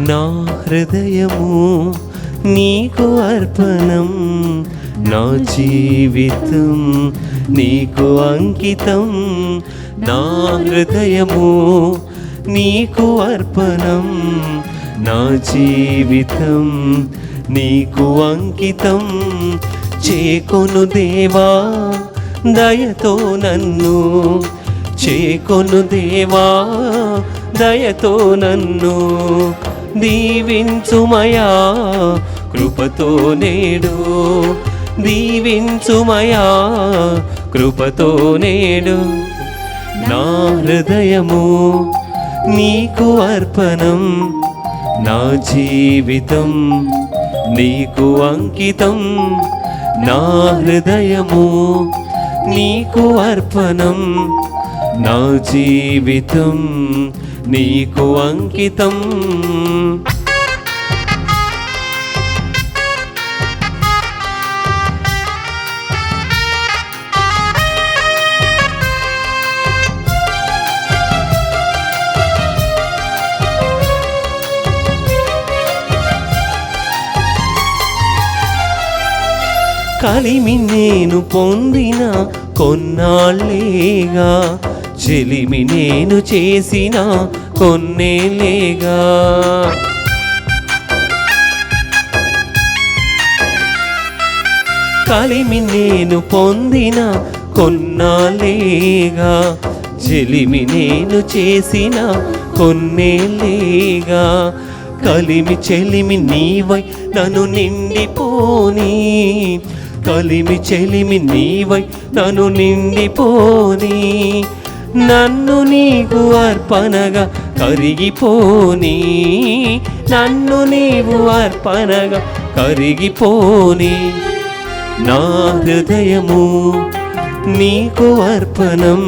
నా హృదయము నీకు అర్పణం, నా జీవితం నీకు అంకితం, నా హృదయము నీకు అర్పణం, నా జీవితం నీకు అంకితం. చేకొను దేవా దయతో నన్ను, చేకొను దేవా దయతో నన్ను, దీవించుమయా కృపతో నేడు, దీవించుమయా కృపతో నేడు. నా హృదయము నీకు అర్పణం, నా జీవితం నీకు అంకితం, నా హృదయము నీకు అర్పణం, నా జీవితం నీకు అంకితం. కలిమి నేను పొందిన కొన్నాళ్ళేగా, చెలిమి నేను చేసిన కొన్నేళ్ళేగా. కలిమి నేను పొందిన కొన్నాళ్ళేగా, చెలిమి నేను చేసిన కొన్నేళ్ళేగా. కలిమి చెలిమి నీవై నన్ను నిండిపోని, కలిమి చెలిమి నీవై నన్ను నిండిపోని, నన్ను నీకు అర్పణగా కరిగిపోని, నన్ను నీవు అర్పణగా కరిగిపోని. నా హృదయము నీకు అర్పణం,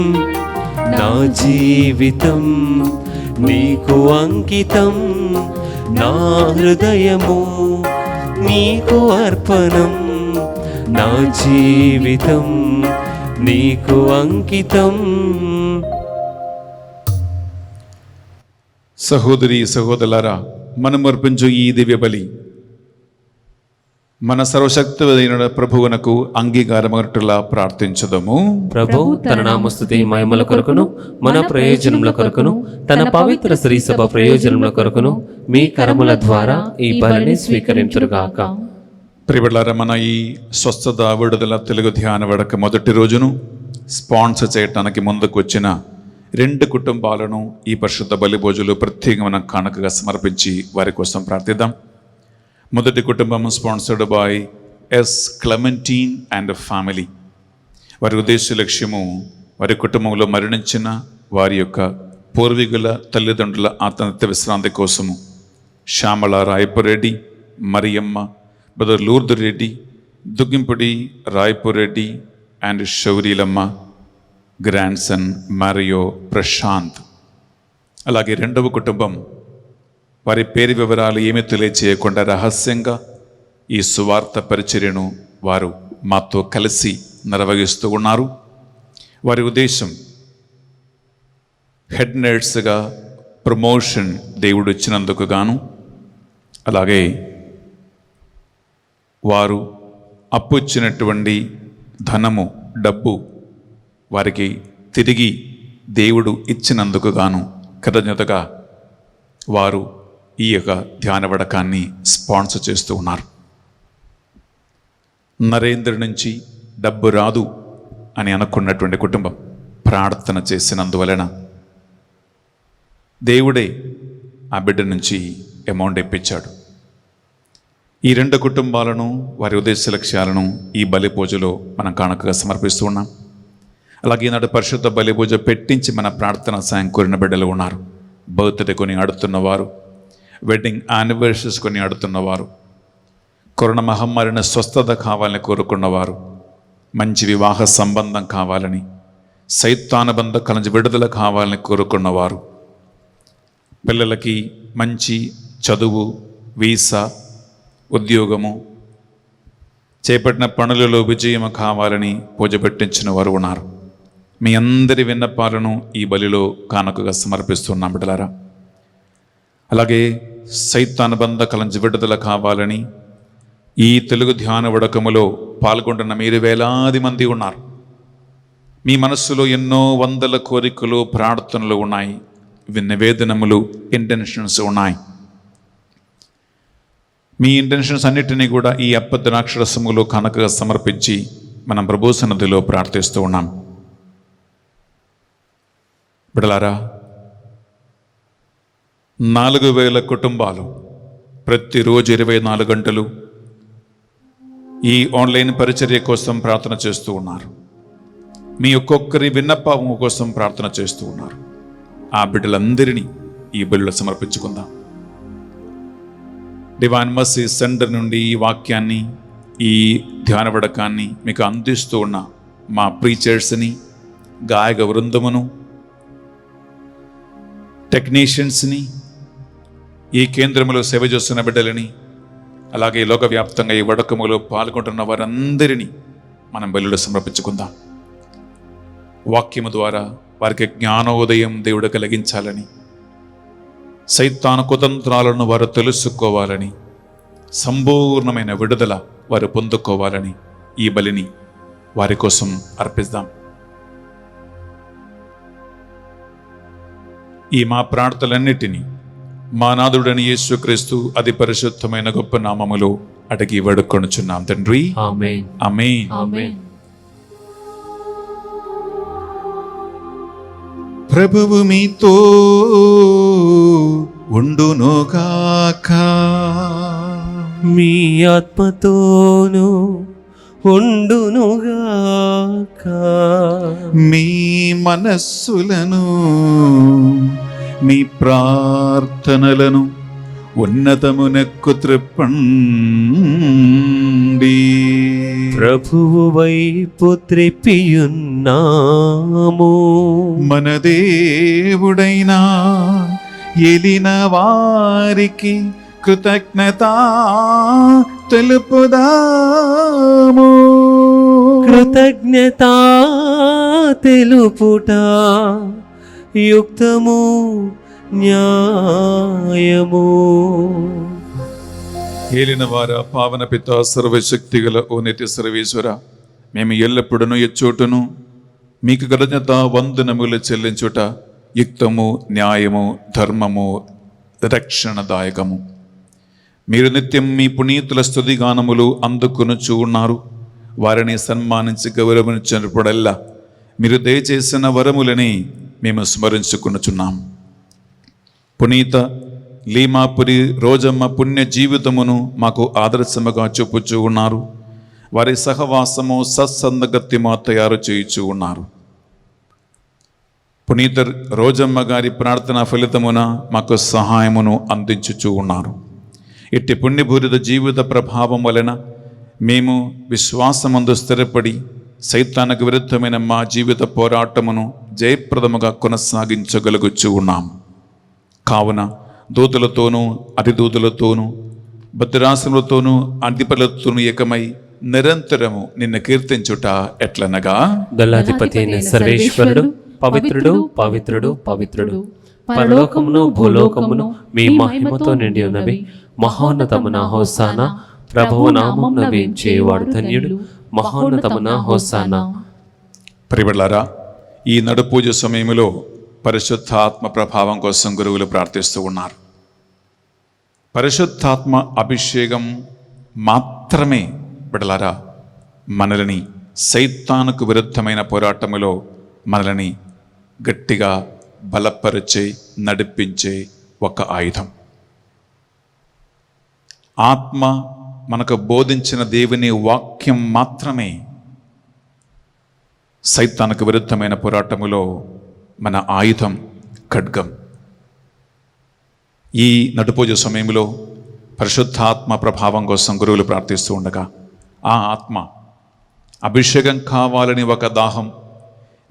నా జీవితం నీకు అంకితం, నా హృదయము నీకు అర్పణం, నా జీవితం నీకు అంకితం. సహోదరి సహోదరులారా, మనము అర్పించు ఈ దివ్య బలి మన సర్వశక్తివైన ప్రభువునకు అంగీకారమగట్టులా ప్రార్థించదము. ప్రభు తన నామస్తుతి మహిమల కొరకును, మన ప్రయోజనముల కొరకును, తన పవిత్ర శ్రీ సభ ప్రయోజనముల కొరకును మీ కరముల ద్వారా ఈ బలిని స్వీకరించుగాక. ప్రియబిడ్డలారా, మన ఈ స్వస్థత విడుదల తెలుగు ధ్యాన వేడుక మొదటి రోజును స్పాన్సర్ చేయటానికి ముందుకు వచ్చిన 2 కుటుంబాలను ఈ పరిశుద్ధ బలి భోజులు ప్రత్యేకమైన కానుకగా సమర్పించి వారి కోసం ప్రార్థిద్దాం. మొదటి కుటుంబం sponsored by S Clementine and family. వారి ఉద్దేశ లక్ష్యము వారి కుటుంబంలో మరణించిన వారి యొక్క పూర్వీకుల తల్లిదండ్రుల ఆత్మహత్య విశ్రాంతి కోసము Shyamala Rayapureddy, Mariyamma, brother Lurdu Reddy, Duggimpudi Rayapureddy and Shourilamma, grandson Mario Prashant. అలాగే రెండవ కుటుంబం వారి పేరు వివరాలు ఏమీ తెలియచేయకుండా రహస్యంగా ఈ సువార్త పరిచర్యను వారు మాతో కలిసి నిర్వహిస్తూ ఉన్నారు. వారి ఉద్దేశం హెడ్ నర్స్గా ప్రమోషన్ దేవుడు ఇచ్చినందుకు గాను, అలాగే వారు అప్పు ఇచ్చినటువంటి ధనము డబ్బు వారికి తిరిగి దేవుడు ఇచ్చినందుకు గాను కృతజ్ఞతగా వారు ఈ యొక్క ధ్యాన వడకాన్ని స్పాన్సర్ చేస్తూ ఉన్నారు. నరేంద్ర నుంచి డబ్బు రాదు అని అనుకున్నటువంటి కుటుంబం ప్రార్థన చేసినందువలన దేవుడే ఆ బిడ్డ నుంచి అమౌంట్ ఇప్పించాడు. ఈ 2 కుటుంబాలను వారి ఉద్దేశ లక్ష్యాలను ఈ బలి పూజలో మనం కానుకగా సమర్పిస్తూ ఉన్నాం. అలాగే ఈనాడు పరిశుద్ధ బలి పూజ పెట్టించి మన ప్రార్థన సాయం కోరిన బిడ్డలు ఉన్నారు. బర్త్డే కొని ఆడుతున్నవారు, వెడ్డింగ్ యానివర్సరీస్ కొని ఆడుతున్నవారు, కరోనా మహమ్మారిని స్వస్థత కావాలని కోరుకున్నవారు, మంచి వివాహ సంబంధం కావాలని, సైతానుబంధ కలంజ విడుదల కావాలని కోరుకున్నవారు, పిల్లలకి మంచి చదువు, వీసా, ఉద్యోగము, చేపట్టిన పనులలో విజయం కావాలని పూజ పెట్టించిన వారు ఉన్నారు. మీ అందరి విన్నపాలను ఈ బలిలో కానుకగా సమర్పిస్తున్నాం బిడ్డలారా. అలాగే సైతానుబంధ కలంజ విడుదల కావాలని, ఈ తెలుగు ధ్యాన వడకములో పాల్గొంటున్న మీరు వేలాది మంది ఉన్నారు. మీ మనస్సులో ఎన్నో వందల కోరికలు, ప్రార్థనలు ఉన్నాయి, నివేదనములు, ఇంటెన్షన్స్ ఉన్నాయి. మీ ఇంటెన్షన్స్ అన్నిటినీ కూడా ఈ అప్పద్రాక్షరసములో కనకగా సమర్పించి మనం ప్రభు సన్నిధిలో ప్రార్థిస్తూ ఉన్నాం. బిడ్డలారా, 4000 కుటుంబాలు ప్రతిరోజు 24 గంటలు ఈ ఆన్లైన్ పరిచర్య కోసం ప్రార్థన చేస్తూ ఉన్నారు. మీ ఒక్కొక్కరి విన్నపం కోసం ప్రార్థన చేస్తూ ఉన్నారు. ఆ బిడ్డలందరినీ ఈ బలిలో సమర్పించుకుందాం. డివైన్ మర్సీ సెంటర్ నుండి ఈ వాక్యాన్ని, ఈ ధ్యాన వడకాన్ని మీకు అందిస్తూ ఉన్న మా ప్రీచర్స్ని, గాయక వృందమును, టెక్నీషియన్స్ని, ఈ కేంద్రములో సేవ చేస్తున్న బిడ్డలని, అలాగే లోకవ్యాప్తంగా ఈ వడకములో పాల్గొంటున్న వారందరినీ మనం బలిలో సమర్పించుకుందాం. వాక్యము ద్వారా వారికి జ్ఞానోదయం దేవుడు కలిగించాలని, సైతాను కుతంత్రాలను వారు తెలుసుకోవాలని, సంపూర్ణమైన విడుదల వారు పొందుకోవాలని ఈ బలిని వారి కోసం అర్పిద్దాం. ఈ మా ప్రార్థనలన్నిటినీ మా నాథుడని యేసుక్రీస్తు అతి పరిశుద్ధమైన గొప్ప నామములో అడిగి వేడుకొనుచున్నాం తండ్రి. ఆమేన్. ఆమేన్. ఆమేన్. ప్రభువు మీతో ఉండునుగాక. మీ ఆత్మతోను ఉండునుగాక. మీ మనస్సులను, మీ ప్రార్థనలను ఉన్నతమునకు త్రిప్పండి. ప్రభువు వైపు త్రిప్పియున్నాము. మన దేవుడైనా ఎలిన వారికి కృతజ్ఞత తెలుపుదాము. కృతజ్ఞత తెలుపుట యుక్తము, న్యాయము. ఏలిన వార పావన పిత సర్వశక్తి గల ఓ నిత్య సర్వేశ్వర, మేము ఎల్లప్పుడూ ఎచ్చోటును మీకు కృతజ్ఞత వందనములు చెల్లించుట యుక్తము, న్యాయము, ధర్మము, రక్షణదాయకము. మీరు నిత్యం మీ పునీతుల స్తుతిగానములు అందుకొనుచూ ఉన్నారు. వారిని సన్మానించి గౌరవించినప్పుడల్లా మీరు దయచేసిన వరములని మేము స్మరించుకొనుచున్నాం. పునీత లీమాపురి రోజమ్మ పుణ్య జీవితమును మాకు ఆదర్శముగా చూపుచూ ఉన్నారు. వారి సహవాసము సత్సంగతిమా తయారు చేయుచూ ఉన్నారు. పునీత రోజమ్మ గారి ప్రార్థన ఫలితమున మాకు సహాయమును అందించుచూ ఉన్నారు. ఇట్టి పుణ్యపూరిత జీవిత ప్రభావం వలన మేము విశ్వాసమందు స్థిరపడి సైతానికి విరుద్ధమైన మా జీవిత పోరాటమును జయప్రదముగా కొనసాగించగలుగుచూ ఉన్నాం. కావున దూతలతోనూ అతిదూతలతోనూ భద్రాసులతోనూ అధిపతులతోనూ ఏకమై నిరంతరము నిన్ను కీర్తించుట ఎట్లనగా, దళాధిపతి అయిన సర్వేశ్వరుడు పవిత్రుడు, పవిత్రుడు, పవిత్రుడు. పరలోకమును భూలోకమును మీ మహిమతో నిండి ఉన్నవి. మహోన్నతమున హోసానా. ప్రభువు నామమున వేంచేవాడు ధన్యుడు. మహోన్నతమున హోసానా. ప్రియబిడ్డలారా, ఈ నడుపూజ సమయంలో పరిశుద్ధాత్మ ప్రభావం కోసం గురువులు ప్రార్థిస్తూ ఉన్నారు. పరిశుద్ధాత్మ అభిషేకం మాత్రమే బిడ్డలారా మనల్ని సైతానుకు విరుద్ధమైన పోరాటములో మనల్ని గట్టిగా బలపరిచే, నడిపించే ఒక ఆయుధం. ఆత్మ మనకు బోధించిన దేవుని వాక్యం మాత్రమే సైతానుకు విరుద్ధమైన పోరాటములో మన ఆయుధం, ఖడ్గం. ఈ నడుపూజ సమయంలో పరిశుద్ధాత్మ ప్రభావం కోసం గురువులు ప్రార్థిస్తూ ఉండగా ఆ ఆత్మ అభిషేకం కావాలని ఒక దాహం,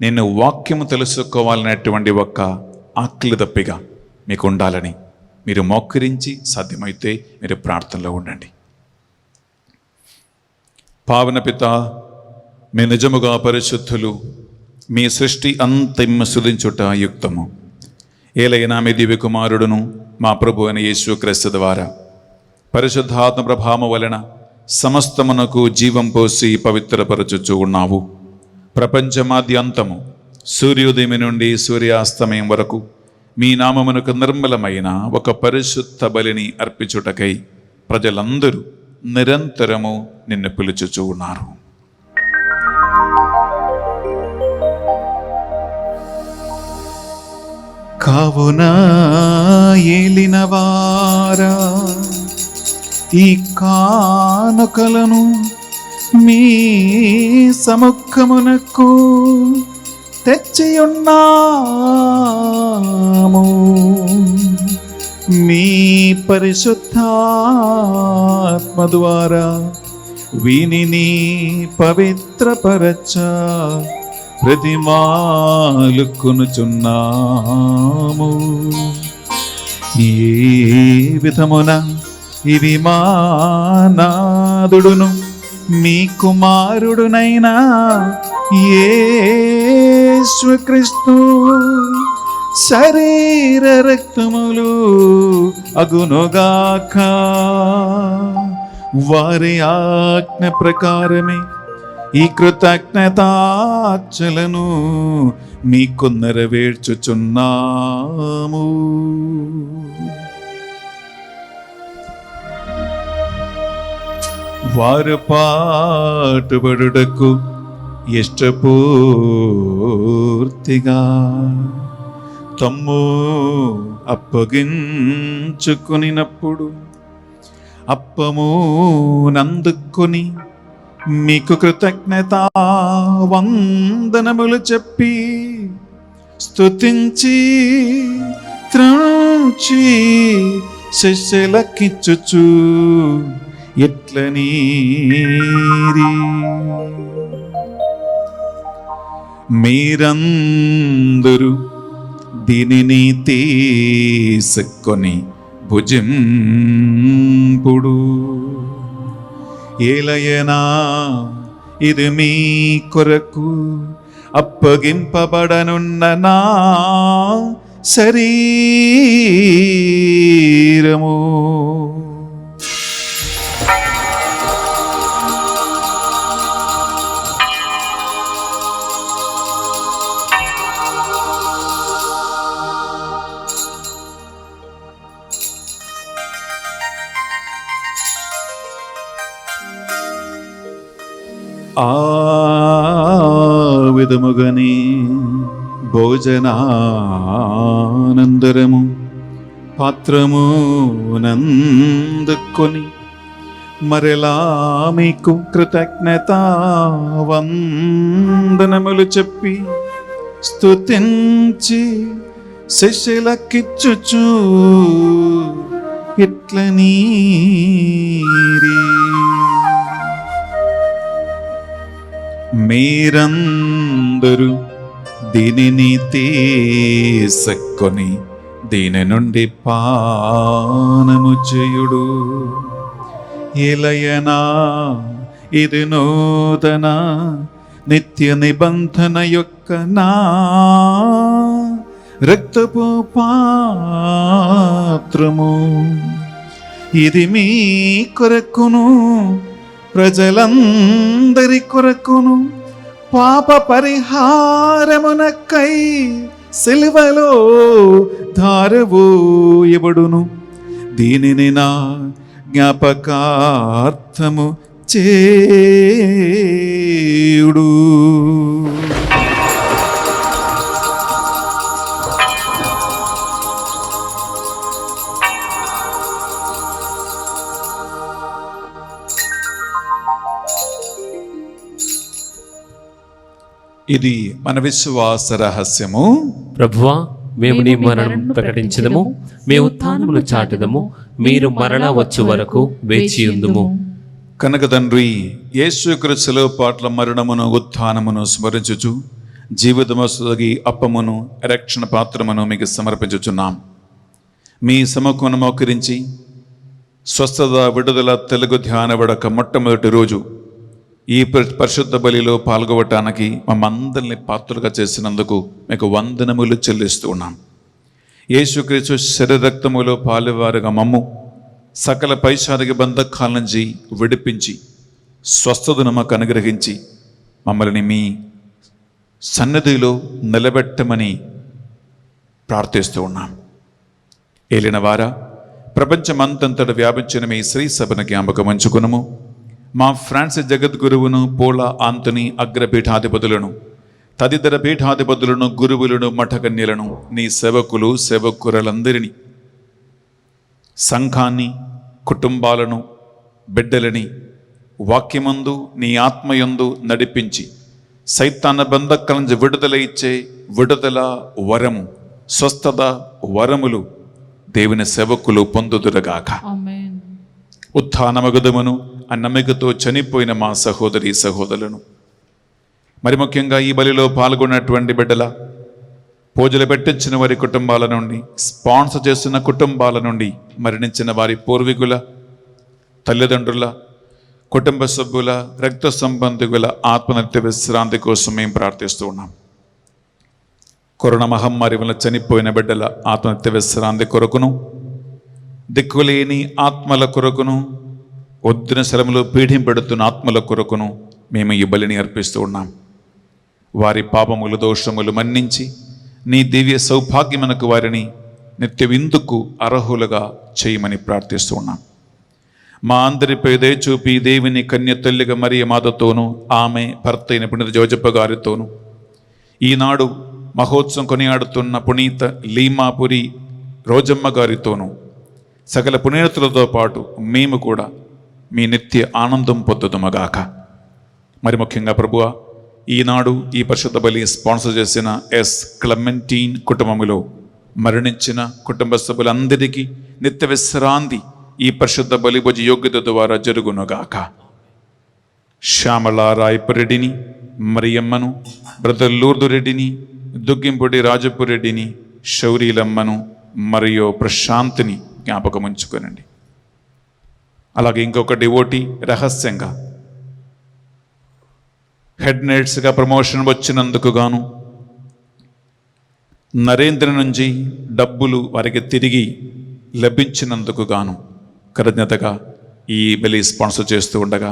నేను వాక్యము తెలుసుకోవాలనేటువంటి ఒక ఆకలి దప్పిగా మీకు ఉండాలని మీరు మోకరించి సాధ్యమైతే మీరు ప్రార్థనలో ఉండండి. పావన పిత, మీ నిజముగా పరిశుద్ధులు, మీ సృష్టి అంతిమ సుధించుట యుక్తము. ఏలైనా మీ దివ్య కుమారుడును మా ప్రభు అయిన యేసుక్రీస్తు ద్వారా పరిశుద్ధాత్మ ప్రభావం వలన సమస్తమునకు జీవం పోసి పవిత్రపరచుచూ ఉన్నావు. ప్రపంచమాద్య అంతము సూర్యోదయం నుండి సూర్యాస్తమయం వరకు మీ నామమునకు నిర్మలమైన ఒక పరిశుద్ధ బలిని అర్పించుటకై ప్రజలందరూ నిరంతరము నిన్ను పిలుచుచూ ఉన్నారు. కావున ఏలినవారా, ఈ కానుకలను మీ సముఖమునకు తెచ్చియున్నాము. మీ పరిశుద్ధాత్మ ద్వారా వీనిని పవిత్రపరచ ప్రతిమాలుకొనుచున్నాము. ఏ విధమున ఇవి మా నాదుడును మీ కుమారుడునైనా యేసుక్రీస్తు శరీర రక్తములు అగునుగాక. వారి ఆజ్ఞ ప్రకారమే ఈ కృతజ్ఞతార్చనలను మీకు నెరవేర్చుచున్నాము. వారు పాటుపడుటకు ఇష్టపూర్తిగా తమ్ము అప్పగించుకునినప్పుడు అప్పము నందుకొని మీకు కృతజ్ఞత వందనములు చెప్పి స్తుతించి త్రాచి శిష్యులకిచ్చుచు ఇట్లనీరి, మీరందరూ దీనిని తీసుకొని భుజింపుడు. ఏలయనా ఇది మీ కొరకు అప్పగింపబడనున్న నా శరీరము. ఆ విధముగని భోజనానందరము పాత్రము నందుకొని మరలా మీకు కృతజ్ఞత వందనములు చెప్పి స్తుతించి శిష్యులకిచ్చుచు ఇట్లనీరి, మీరందరూ దీనిని తీసుకొని దీని నుండి పానము చేయుడు. ఇలయనా ఇది నూతన నిత్య నిబంధన యొక్క నా రక్తపు పాత్రము. ఇది మీ కొరకును ప్రజలందరి కొరకును పాప పరిహారమునకై సిలువలో ధారవోయబడును. దీనిని నా జ్ఞాపకార్థము చేయుడు. ఇది మన విశ్వాస రహస్యము. ప్రభువా, మేము నీ మరణం ప్రకటించదము, మీ ఉత్థానమును చాటెదము, మీరు మరలా వచ్చు వరకు వేచియుందుము. కనుక తండ్రి, యేసుక్రీస్తులో పాట్ల మరణమును ఉత్థానమును స్మరించుచు జీవితమొసగి అప్పమును రక్షణ పాత్రమును మీకు సమర్పించుచున్నాం. మీ సమకును మోకరించి స్వస్థత విడుదల తెలుగు ధ్యాన వడక మొట్టమొదటి రోజు ఈ పరిశుద్ధ బలిలో పాల్గొవటానికి మమ్మందరిని పాత్రలుగా చేసినందుకు మీకు వందనములు చెల్లిస్తూ ఉన్నాం. యేసుక్రీస్తు శరీరరక్తములో పాలువారుగా మమ్ము సకల పైశాచిక బంధకాల నుంచి విడిపించి స్వస్థతను మాకు అనుగ్రహించి మమ్మల్ని మీ సన్నిధిలో నిలబెట్టమని ప్రార్థిస్తూ ఉన్నాం. ఏలిన వారా, ప్రపంచమంతంతట వ్యాపించిన మీ శ్రీ సభను జ్ఞాపకం ఉంచుకునము. మా ఫ్రాన్సిస్ జగద్గురువును, పోలా ఆంతోనీ అగ్రపీఠాధిపతులను, తదితర పీఠాధిపతులను, గురువులను, మఠకన్యలను, నీ సేవకులు సేవకులందరినీ, సంఘాన్ని, కుటుంబాలను, బిడ్డలని వాక్యమందు నీ ఆత్మయందు నడిపించి సైతాన బంధకాల నుంచి విడుదల ఇచ్చే విడుదల వరము, స్వస్థత వరములు దేవుని సేవకులు పొందుదురుగాక. ఆమేన్. ఉత్థానమగుదమును ఆ నమ్మకతో చనిపోయిన మా సహోదరి సహోదరులను, మరి ముఖ్యంగా ఈ బలిలో పాల్గొన్నటువంటి బిడ్డల, పూజలు పెట్టించిన వారి కుటుంబాల నుండి, స్పాన్సర్ చేస్తున్న కుటుంబాల నుండి, మరణించిన వారి పూర్వీకుల, తల్లిదండ్రుల, కుటుంబ సభ్యుల, రక్త సంబంధికుల ఆత్మనిత్య విశ్రాంతి కోసం మేము ప్రార్థిస్తూ ఉన్నాం. కరోనా మహమ్మారి వల్ల చనిపోయిన బిడ్డల ఆత్మనిత్య విశ్రాంతి కొరకును, దిక్కులేని ఆత్మల కొరకును, వద్దిన శ్రమలో పీడింపెడుతున్న ఆత్మల కొరకును మేము ఈ బలిని అర్పిస్తూ ఉన్నాం. వారి పాపములు, దోషములు మన్నించి నీ దివ్య సౌభాగ్యమునకు వారిని నిత్య విందుకు అర్హులుగా చేయమని ప్రార్థిస్తూ ఉన్నాం. మా అందరిపై దయ చూపి దేవుని కన్య తల్లిగా మరియ మాతతోనూ, ఆమె భర్త అయిన పునీత జోజప్ప గారితోనూ, ఈనాడు మహోత్సవం కొనియాడుతున్న పునీత లీమాపురి రోజమ్మ గారితోనూ, సకల పునీతులతో పాటు మేము కూడా మీ నిత్య ఆనందం పొందుదుమగాక. మరి ముఖ్యంగా ప్రభువా, ఈనాడు ఈ పరిశుద్ధ బలి స్పాన్సర్ చేసిన ఎస్ క్లెమెంటీన్ కుటుంబములో మరణించిన కుటుంబ సభ్యులందరికీ నిత్య విశ్రాంతి ఈ పరిశుద్ధ బలి భోజ యోగ్యత ద్వారా జరుగునుగాక. శ్యామల రాయపురెడ్డిని, మరియమ్మను, బ్రదర్ లూర్దు రెడ్డిని, దుగ్గింపుడి రాజపు రెడ్డిని, శౌరీలమ్మను మరియు ప్రశాంతిని జ్ఞాపకం ఉంచుకోనండి. అలాగే ఇంకొక డివోటీ రహస్యంగా హెడ్ నైట్స్గా ప్రమోషన్ వచ్చినందుకు గాను నరేంద్ర నుంచి డబ్బులు వారికి తిరిగి లభించినందుకు గాను కృతజ్ఞతగా ఈ బలి స్పాన్సర్ చేస్తూ ఉండగా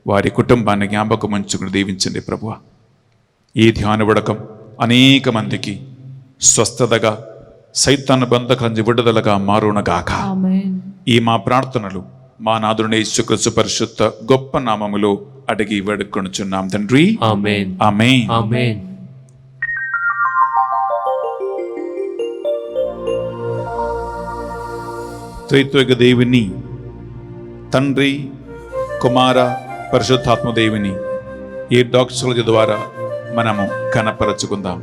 వారి కుటుంబాన్ని జ్ఞాపకం ఉంచుకుని దీవించండి ప్రభువా. ఈ ధ్యాన ఉడకం అనేక మందికి స్వస్థతగా, సైతాన్ బంధకాల నుంచి విడుదలగా మారునగాక. ఆమేన్. ఈ మా ప్రార్థనలు మా నాథుని యేసుక్రీస్తు పరిశుద్ధ గొప్ప నామములో అడిగి వేడుకొనుచున్నాం తండ్రి. ఆమేన్. ఆమేన్. ఆమేన్. త్రైత్విక దేవుని, తండ్రి, కుమార, పరిశుద్ధాత్మ దేవుని ఈ డాక్టర్ల ద్వారా మనము కనపరచుకుందాం.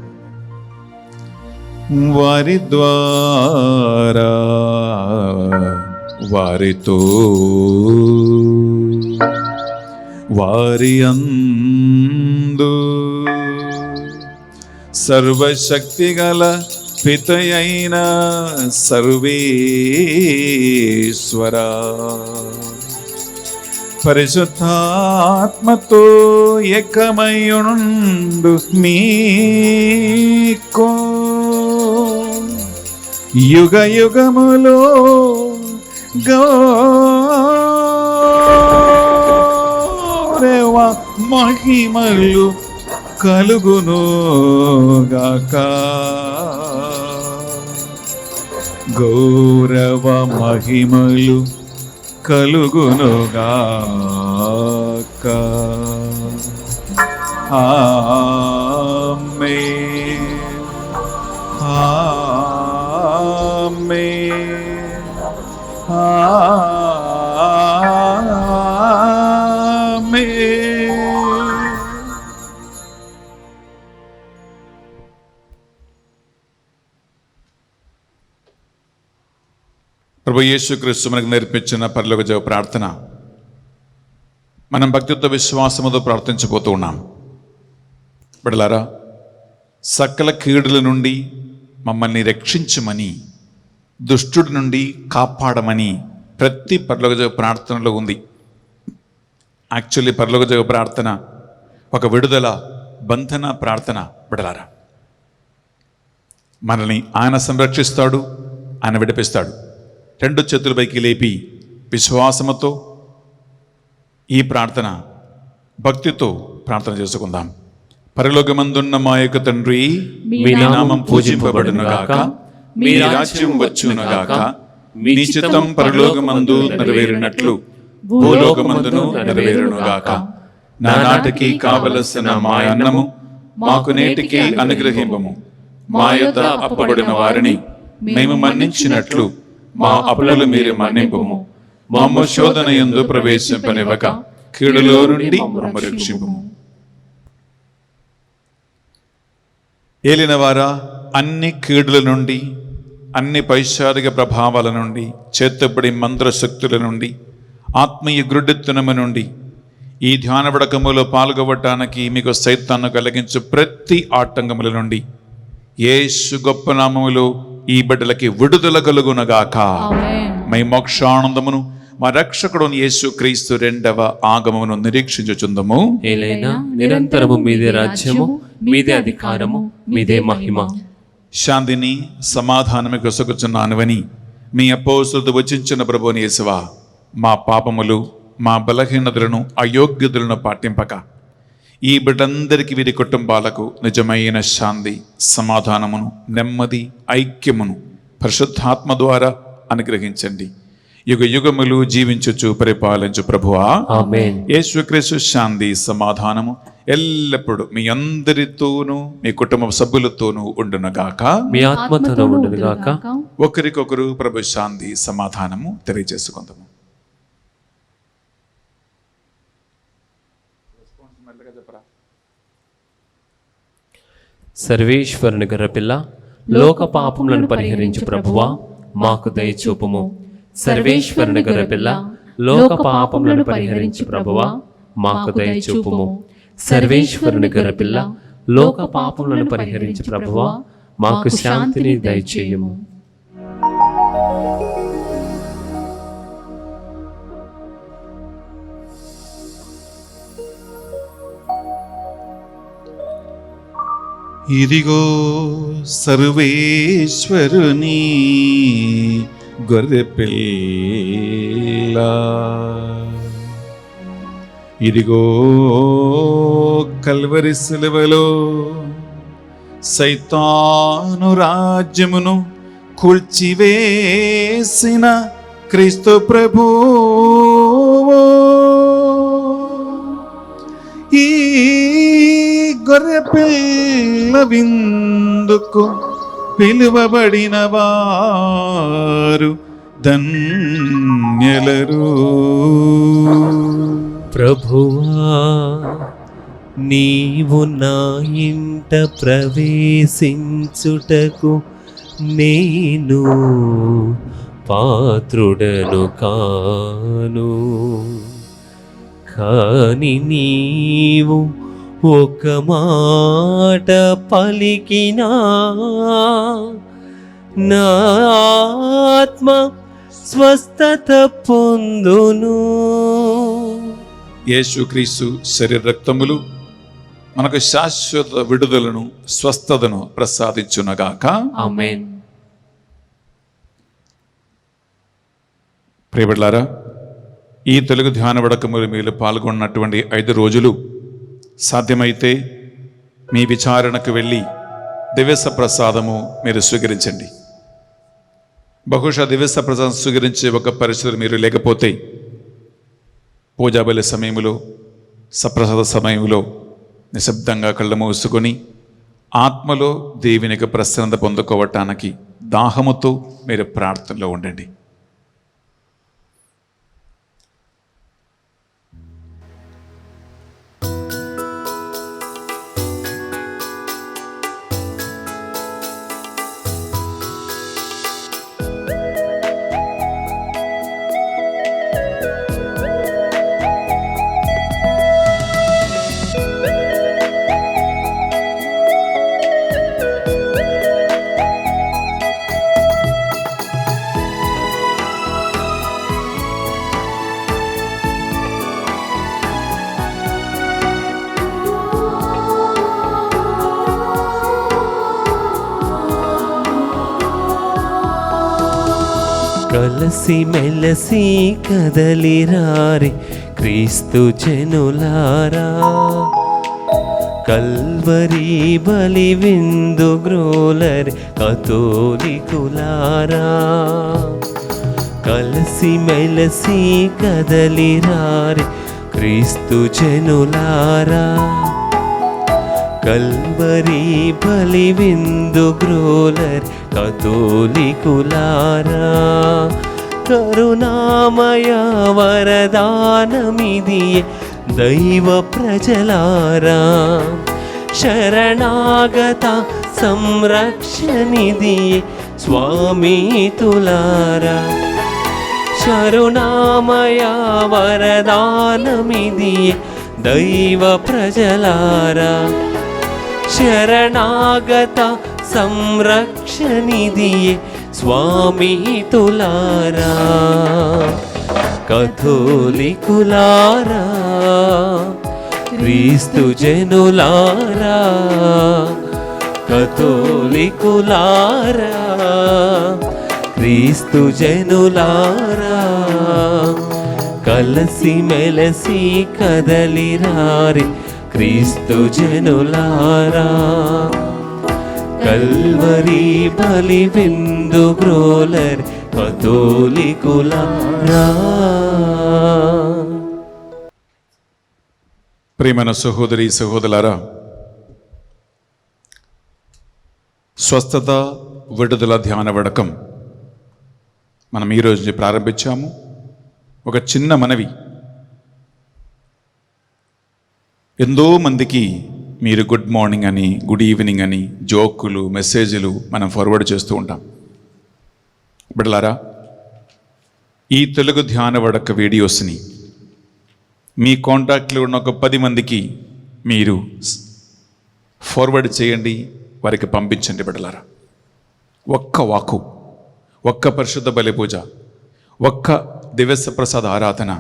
వారి ద్వారా, వారితో, వారి అందు సర్వశక్తిగల పితయైన సర్వేశ్వర పరిశుద్ధాత్మతో ఏకమయుండు మీకో యుగ యుగములో గౌరవ మహిమలు కలుగునుగాక. గౌరవ మహిమలు కలుగునుగాక. ఆమేన్. ఆమేన్. ఆమేన్. ప్రభు యేసుక్రీస్తు మనకు నేర్పించిన పరలోక జప ప్రార్థన మనం భక్తితో విశ్వాసముతో ప్రార్థించబోతూ ఉన్నాం. బిడ్డలారా, సకల కీడుల నుండి మమ్మల్ని రక్షించమని, దుష్టుడి నుండి కాపాడమని ప్రతి పరలోక జప ప్రార్థనలో ఉంది. యాక్చువల్లీ పరలోక జప ప్రార్థన ఒక విడుదల బంధన ప్రార్థన. బిడ్డలారా, మనల్ని ఆయన సంరక్షిస్తాడు, ఆయన విడిపిస్తాడు. రెండు చేతుల పైకి లేపి విశ్వాసముతో ఈ ప్రార్థన భక్తితో ప్రార్థన చేసుకుందాం. పరలోకమందున్న మా యొక్క తండ్రి, మీ నామం పూజింపబడునుగాక, మీ రాజ్యం వచ్చునుగాక, మీ చిత్తం పరలోకమందు నెరవేరినట్లు భూలోకమందును నెరవేరునుగాక. నానాటికి కావలసిన మా అన్నము మాకు నేటికి అనుగ్రహింపము. మా యొద్ద అప్పబడిన వారిని మేము మన్నించినట్లు మా అప్పులను మీరు మన్నింపము. మమ్ము శోధన యందు ప్రవేశింపనివ్వక కీడులో నుండి మమ్ము రక్షింపుము. ఏలినవారా, అన్ని కీడుల నుండి, అన్ని పైశాచిక ప్రభావాల నుండి, చేతబడి మంత్రశక్తుల నుండి, ఆత్మీయ గ్రుడ్డితనము నుండి, ఈ ధ్యాన వడకములో పాల్గొవటానికి మీకు సైతాన్ని కలిగించు ప్రతి ఆటంకముల నుండి యేసు గొప్ప నామములో ఈ బిడ్డలకి విడుదల కలుగునగాక. మై మోక్షానందమును మా రక్షకుడు యేసు క్రీస్తు రెండవ ఆగమమును నిరీక్షించుచుందము. ఏలైనా నిరంతరము మీదే రాజ్యము, మీదే అధికారము, మీదే మహిమ. శాంతిని సమాధానము కొసగుచున్నానువని మీ అపోస్తులతో వచించిన ప్రభువుని యేసువా, మా పాపములు, మా బలహీనతలను, అయోగ్యతలను పాటింపక ఈ బిడ్డందరికీ, వీరి కుటుంబాలకు నిజమైన శాంతి, సమాధానమును, నెమ్మది, ఐక్యమును పరిశుద్ధాత్మ ద్వారా అనుగ్రహించండి. యుగ యుగములు జీవించుచు పరిపాలించు ప్రభువా, ఆమేన్. యేసుక్రీస్తు శాంతి సమాధానము ఎల్లప్పుడూ మీ అందరితోనూ, మీ కుటుంబ సభ్యులతోనూ ఉండునుగాక. మీ ఆత్మతోనూ ఉండునుగాక. ఒకరికొకరు ప్రభు శాంతి సమాధానము తెలియజేసుకుందాము. సర్వేశ్వరుని గర్రపిల్ల, లోక పాపములను పరిహరించు ప్రభువా, మాకు దయచూపుము. సర్వేశ్వరుని గర్రపిల్ల, లోక పాపములను పరిహరించు ప్రభువా, మాకు దయచూపుము. సర్వేశ్వరుని గర్రపిల్ల, లోక పాపములను పరిహరించు ప్రభువా, మాకు శాంతిని దయచేయుము. ఇదిగో సర్వేశ్వరుని గొర్రెపిల్ల, ఇదిగో కల్వరి సిలువలో సైతాను రాజ్యమును కూల్చివేసిన క్రీస్తు ప్రభువు. ఈ గొర్రెపిల్ల విందుకు పిలువబడిన వారు ధన్యులరు. ప్రభువా, నీవు నా ఇంట ప్రవేశించుటకు నేను పాత్రుడను కాను, కాని నీవు ఒక మాట పలికినా నా ఆత్మ స్వస్థత పొందును. యేసుక్రీస్తు శరీర రక్తములు మనకు శాశ్వత విడుదలను, స్వస్థతను ప్రసాదించునగాక. ఆమేన్. ప్రియబిడ్డలారా, ఈ తెలుగు ధ్యాన వడకములు మీరు పాల్గొన్నటువంటి 5 రోజులు సాధ్యమైతే మీ విచారణకు వెళ్ళి దివ్యస ప్రసాదము మీరు స్వీకరించండి. బహుశా దివ్యస ప్రసాదం స్వీకరించే ఒక పరిస్థితి మీరు లేకపోతే పూజాబలి సమయంలో, సప్రసాద సమయంలో నిశ్శబ్దంగా కళ్ళు మూసుకొని ఆత్మలో దేవునికి ప్రసన్నత పొందుకోవటానికి దాహముతో మీరు ప్రార్థనలో ఉండండి. కలసి మెలసి కదలిరారి క్రీస్తు జనులారా, కల్వరి బలి విందు గ్రోలరి కతోలికులారా. కలసి మెలసి కదలిరారి క్రీస్తు జనులారా, కల్వరి బలి విందు గ్రోలర్ కతోలికులారా. కరుణామయ వరదానమిదియే దైవ ప్రజలారా, శరణాగత సంరక్షణిదియే స్వామితులారా. కరుణామయ వరదానమిదియే దైవ ప్రజలారా, శరణాగత సంరక్షణిదియే స్వామితులారా. కథోలికులారా, క్రీస్తు జనులారా, కథోలికులారా, క్రీస్తు జనులారా. కలసి మెలసి కదలిరారి క్రీస్తు జనులారా, కల్వరి బలి విందు గ్రోలర్ కతోలికులారా. ప్రియమైన సహోదరి సహోదరులారా, స్వస్థత విడుదల ధ్యాన వడకం మనం ఈరోజు ప్రారంభించాము. ఒక చిన్న మనవి, ఎంతో మందికి మీరు గుడ్ మార్నింగ్ అని, గుడ్ ఈవినింగ్ అని జోకులు, మెసేజ్లు మనం ఫార్వర్డ్ చేస్తూ ఉంటాం. బిడ్డలారా, ఈ తెలుగు ధ్యాన వడక వీడియోస్ని మీ కాంటాక్ట్లో ఉన్న ఒక 10 మందికి మీరు ఫార్వర్డ్ చేయండి, వారికి పంపించండి. బిడ్డలారా, ఒక్క వాకు, ఒక్క పరిశుద్ధ బలి పూజ, ఒక్క దివ్య ప్రసాద ఆరాధన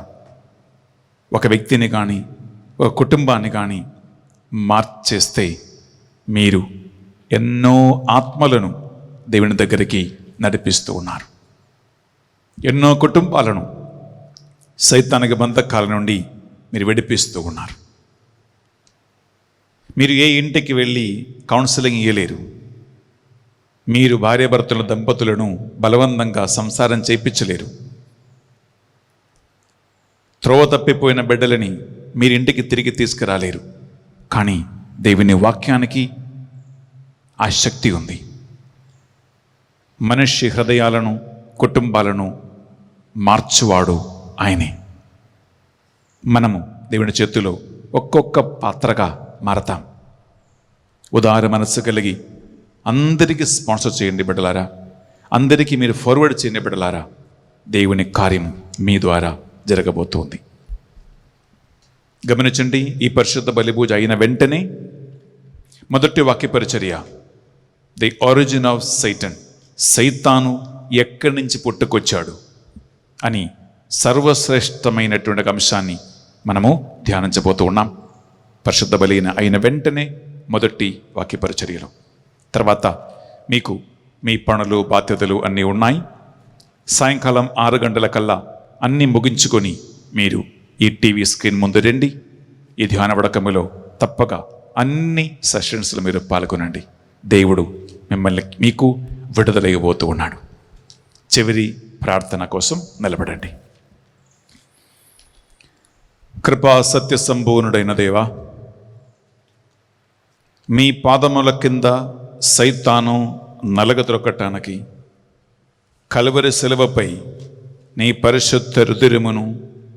ఒక వ్యక్తిని కానీ ఒక కుటుంబాన్ని కానీ మార్చేస్తే మీరు ఎన్నో ఆత్మలను దేవుని దగ్గరికి నడిపిస్తూ ఉన్నారు. ఎన్నో కుటుంబాలను సైతానిక బంధకాల నుండి మీరు విడిపిస్తూ ఉన్నారు. మీరు ఏ ఇంటికి వెళ్ళి కౌన్సిలింగ్ ఇవ్వలేరు. మీరు భార్యాభర్తల దంపతులను బలవంతంగా సంసారం చేయించలేరు. త్రోవ తప్పిపోయిన బిడ్డలని మీరింటికి తిరిగి తీసుకురాలేరు. కానీ దేవుని వాక్యానికి ఆ శక్తి ఉంది. మనిషి హృదయాలను, కుటుంబాలను మార్చువాడు ఆయనే. మనము దేవుని చేతిలో ఒక్కొక్క పాత్రగా మారతాం. ఉదార మనస్సు కలిగి అందరికీ స్పాన్సర్ చేయండి బిడ్డలారా, అందరికీ మీరు ఫార్వర్డ్ చేయండి బిడ్డలారా. దేవుని కార్యం మీ ద్వారా జరగబోతోంది. గమనించండి, ఈ పరిశుద్ధ బలిపూజ అయిన వెంటనే మొదటి వాక్య పరిచర్య, ది ఆరిజిన్ ఆఫ్ సైటన్, సైతాను ఎక్కడి నుంచి పుట్టుకొచ్చాడు అని సర్వశ్రేష్టమైనటువంటి ఒక అంశాన్ని మనము ధ్యానించబోతూ ఉన్నాం. పరిశుద్ధ బలి అయిన వెంటనే మొదటి వాక్య పరిచర్యలో. తర్వాత మీకు మీ పనులు, బాధ్యతలు అన్నీ ఉన్నాయి. సాయంకాలం 6 గంటల కల్లా అన్నీ ముగించుకొని మీరు ఈ టీవీ స్క్రీన్ ముందు రండి. ఈ ధ్యాన వడకములో తప్పక అన్ని సెషన్స్లో మీరు పాల్గొనండి. దేవుడు మిమ్మల్ని మీకు విడుదలైపోతూ ఉన్నాడు. చివరి ప్రార్థన కోసం నిలబడండి. కృపా సత్య సంపూర్ణుడైన దేవా, మీ పాదముల కింద సైతాను నలగదొరకటానికి కలువరి శిలువపై నీ పరిశుద్ధ రుధిరమును,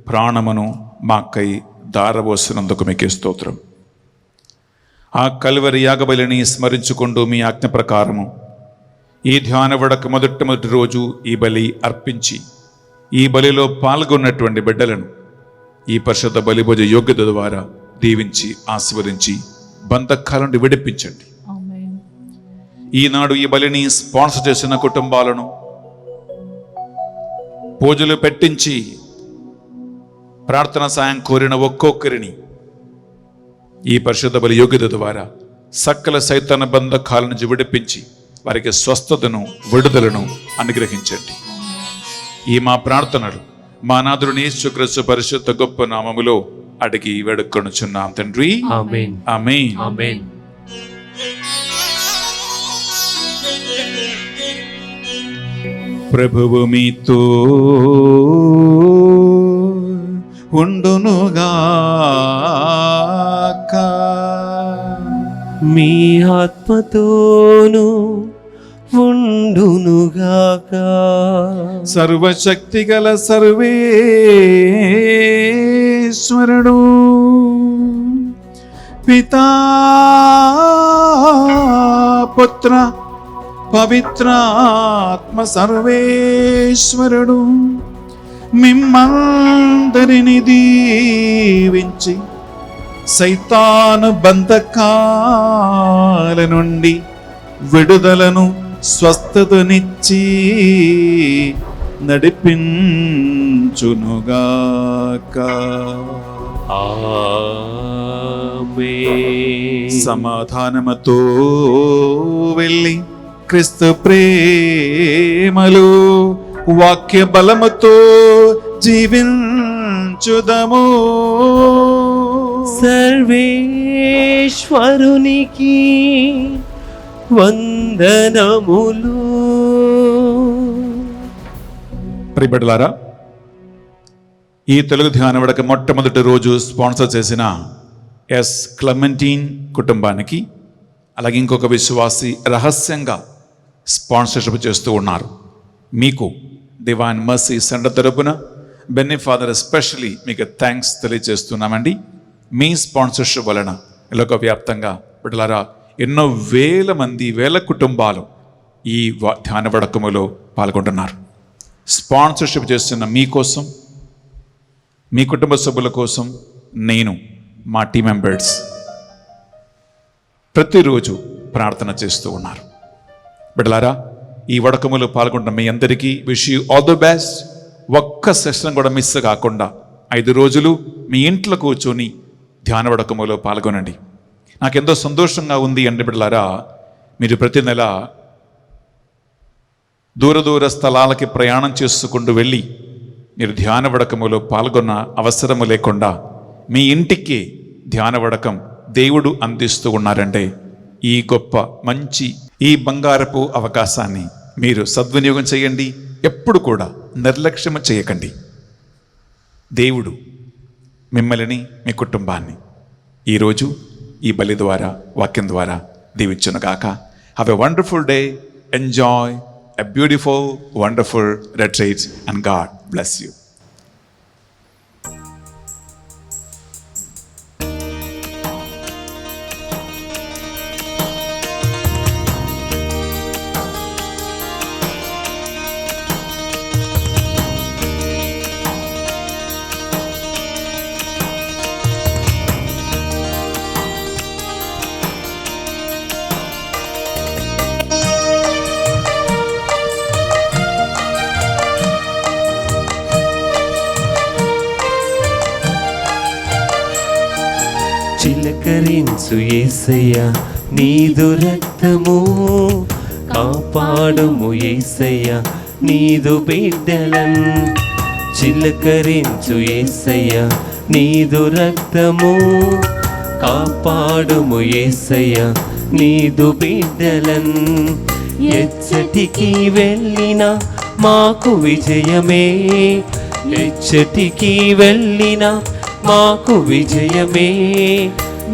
ప్రాణమును మాకై దారవోసినందుకు మీకే స్తోత్రం. ఆ కలువరి యాగబలిని స్మరించుకుంటూ మీ ఆజ్ఞ ప్రకారము ఈ ధ్యాన వడక మొదటి రోజు ఈ బలి అర్పించి ఈ బలిలో పాల్గొన్నటువంటి బిడ్డలను ఈ పరిశుద్ధ బలిభోజ యోగ్యత ద్వారా దీవించి ఆశీర్వదించి బంధకాల నుండి విడిపించండి. ఈనాడు ఈ బలిని స్పాన్సర్ చేసిన కుటుంబాలను, పూజలు పెట్టించి ప్రార్థన సాయం కోరిన ఒక్కొక్కరిని ఈ పరిశుద్ధ బలి యోగ్యత ద్వారా సకల సైతాన బంధకాల నుంచి విడిపించి వారికి స్వస్థతను, విడుదలను అనుగ్రహించండి. ఈ మా ప్రార్థనలు మా నాథుని యేసుక్రీస్తు పరిశుద్ధ గొప్ప నామములో అడిగి వేడుకొనుచున్నాం తండ్రి. ఆమేన్. ఆమేన్. ఆమేన్. ప్రభువు మీతో ఉండునుగాక. మీ ఆత్మతోను ఉండునుగాక. సర్వశక్తి గల సర్వేశ్వరుడు పితా పుత్ర పవిత్రాత్మ సర్వేశ్వరుడు మిమ్మందరిని దీవించి సైతాను బంధకాల నుండి విడుదలను స్వస్థతనిచ్చి నడిపించునుగాక. ఆమేన్. సమాధానముతో వెళ్ళి క్రీస్తు ప్రేమలో వాక్య బలముతో జీవించుదము. సర్వేశ్వరునికి వందనములు. ప్రియబిడ్డలారా, ఈ తెలుగు ధ్యాన వేడుక మొట్టమొదటి రోజు స్పాన్సర్ చేసిన ఎస్ క్లెమెంటీన్ కుటుంబానికి, అలాగే ఇంకొక విశ్వాసి రహస్యంగా స్పాన్సర్షిప్ చేస్తూ ఉన్నారు. మీకు డివైన్ మర్సీ సెంటర్ తరపున బెన్నీ ఫాదర్ ఎస్పెషలీ మీకు థ్యాంక్స్ తెలియజేస్తున్నామండి. మీ స్పాన్సర్షిప్ వలన లోక వ్యాప్తంగా బిడ్డలారా ఎన్నో వేల మంది, వేల కుటుంబాలు ఈ ధ్యాన వేడుకలో పాల్గొంటున్నారు. స్పాన్సర్షిప్ చేస్తున్న మీకోసం, మీ కుటుంబ సభ్యుల కోసం నేను, మా టీం మెంబర్స్ ప్రతిరోజు ప్రార్థన చేస్తూ ఉన్నారు. బిడ్డలారా, ఈ వడకములో పాల్గొంటున్న మీ అందరికీ wish you all the best. ఒక్క సెషన్ కూడా మిస్ కాకుండా 5 రోజులు మీ ఇంట్లో కూర్చొని ధ్యాన వడకములో పాల్గొనండి. నాకెంతో సంతోషంగా ఉంది అంటే బిడ్డలారా, మీరు ప్రతి నెల దూర స్థలాలకి ప్రయాణం చేసుకుంటూ వెళ్ళి మీరు ధ్యాన వడకములో పాల్గొన్న అవసరము లేకుండా మీ ఇంటికి ధ్యాన వడకం దేవుడు అందిస్తూ ఉన్నారంటే ఈ గొప్ప మంచి ఈ బంగారపు అవకాశాన్ని మీరు సద్వినియోగం చేయండి. ఎప్పుడు కూడా నిర్లక్ష్యం చేయకండి. దేవుడు మిమ్మల్ని, మీ కుటుంబాన్ని ఈరోజు ఈ బలి ద్వారా, వాక్యం ద్వారా దీవించునుగాక. Have a wonderful day. Enjoy a beautiful wonderful retreat and God bless you. చిలకరించు యేసయ్యా నీదు రక్తము, కాపాడుము యేసయ్యా నీదు బిడ్డలన్. చిలకరించు యేసయ్యా నీదు రక్తము, కాపాడుము యేసయ్యా నీదు బిడ్డలన్. ఎచ్చటికి వెళ్ళినా మాకు విజయమే, ఎచ్చటికి వెళ్ళినా మాకు విజయమే.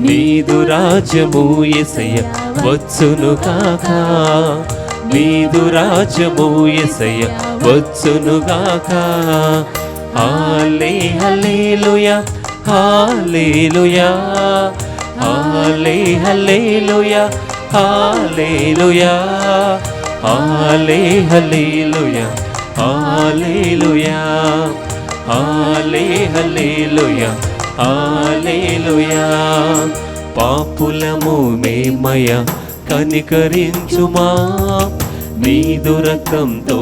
నీదు రాజ్యము యేసయ్య వచ్చును కాక, నీదు రాజ్యము యేసయ్య వచ్చును కాక. హల్లే హల్లెలూయా, హల్లెలూయా, హల్లే హల్లెలూయా, హల్లెలూయా, హల్లే హల్లెలూయా, హల్లెలూయా, హల్లే హల్లెలూయా, హల్లెలూయా. పాపులము మేమయ కనికరించుమా, నీదు రక్తంతో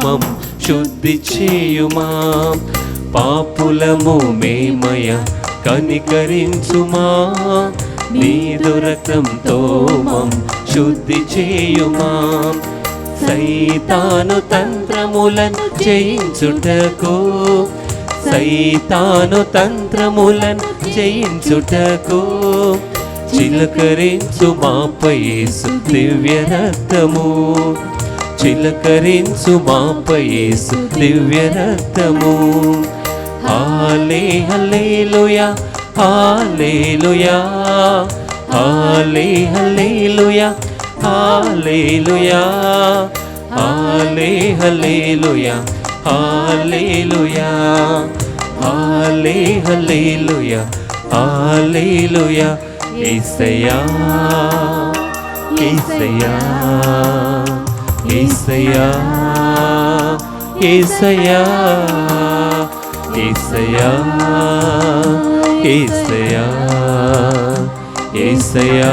మం శుద్ధి చేయుమా. పాపులము మేమయ కనికరించుమా, నీదు రక్తంతో మం శుద్ధి చేయుమా. సైతాను తంత్రములను జయించుటకు, సైతాను తంత్రములను జయించుటకు చిలకరించు మాపై యేసు దివ్య రక్తము, చిలకరించు మాపై యేసు దివ్య రక్తము. హల్లెలూయా హల్లెలూయా హల్లెలూయా హల్లెలూయా హల్లెలూయా హల్లెలూయా హల్లెలూయా హల్లెలూయా. యేసయ్యా యేసయ్యా యేసయ్యా యేసయ్యా యేసయ్యా యేసయ్యా యేసయ్యా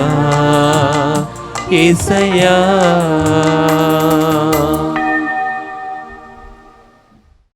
యేసయ్యా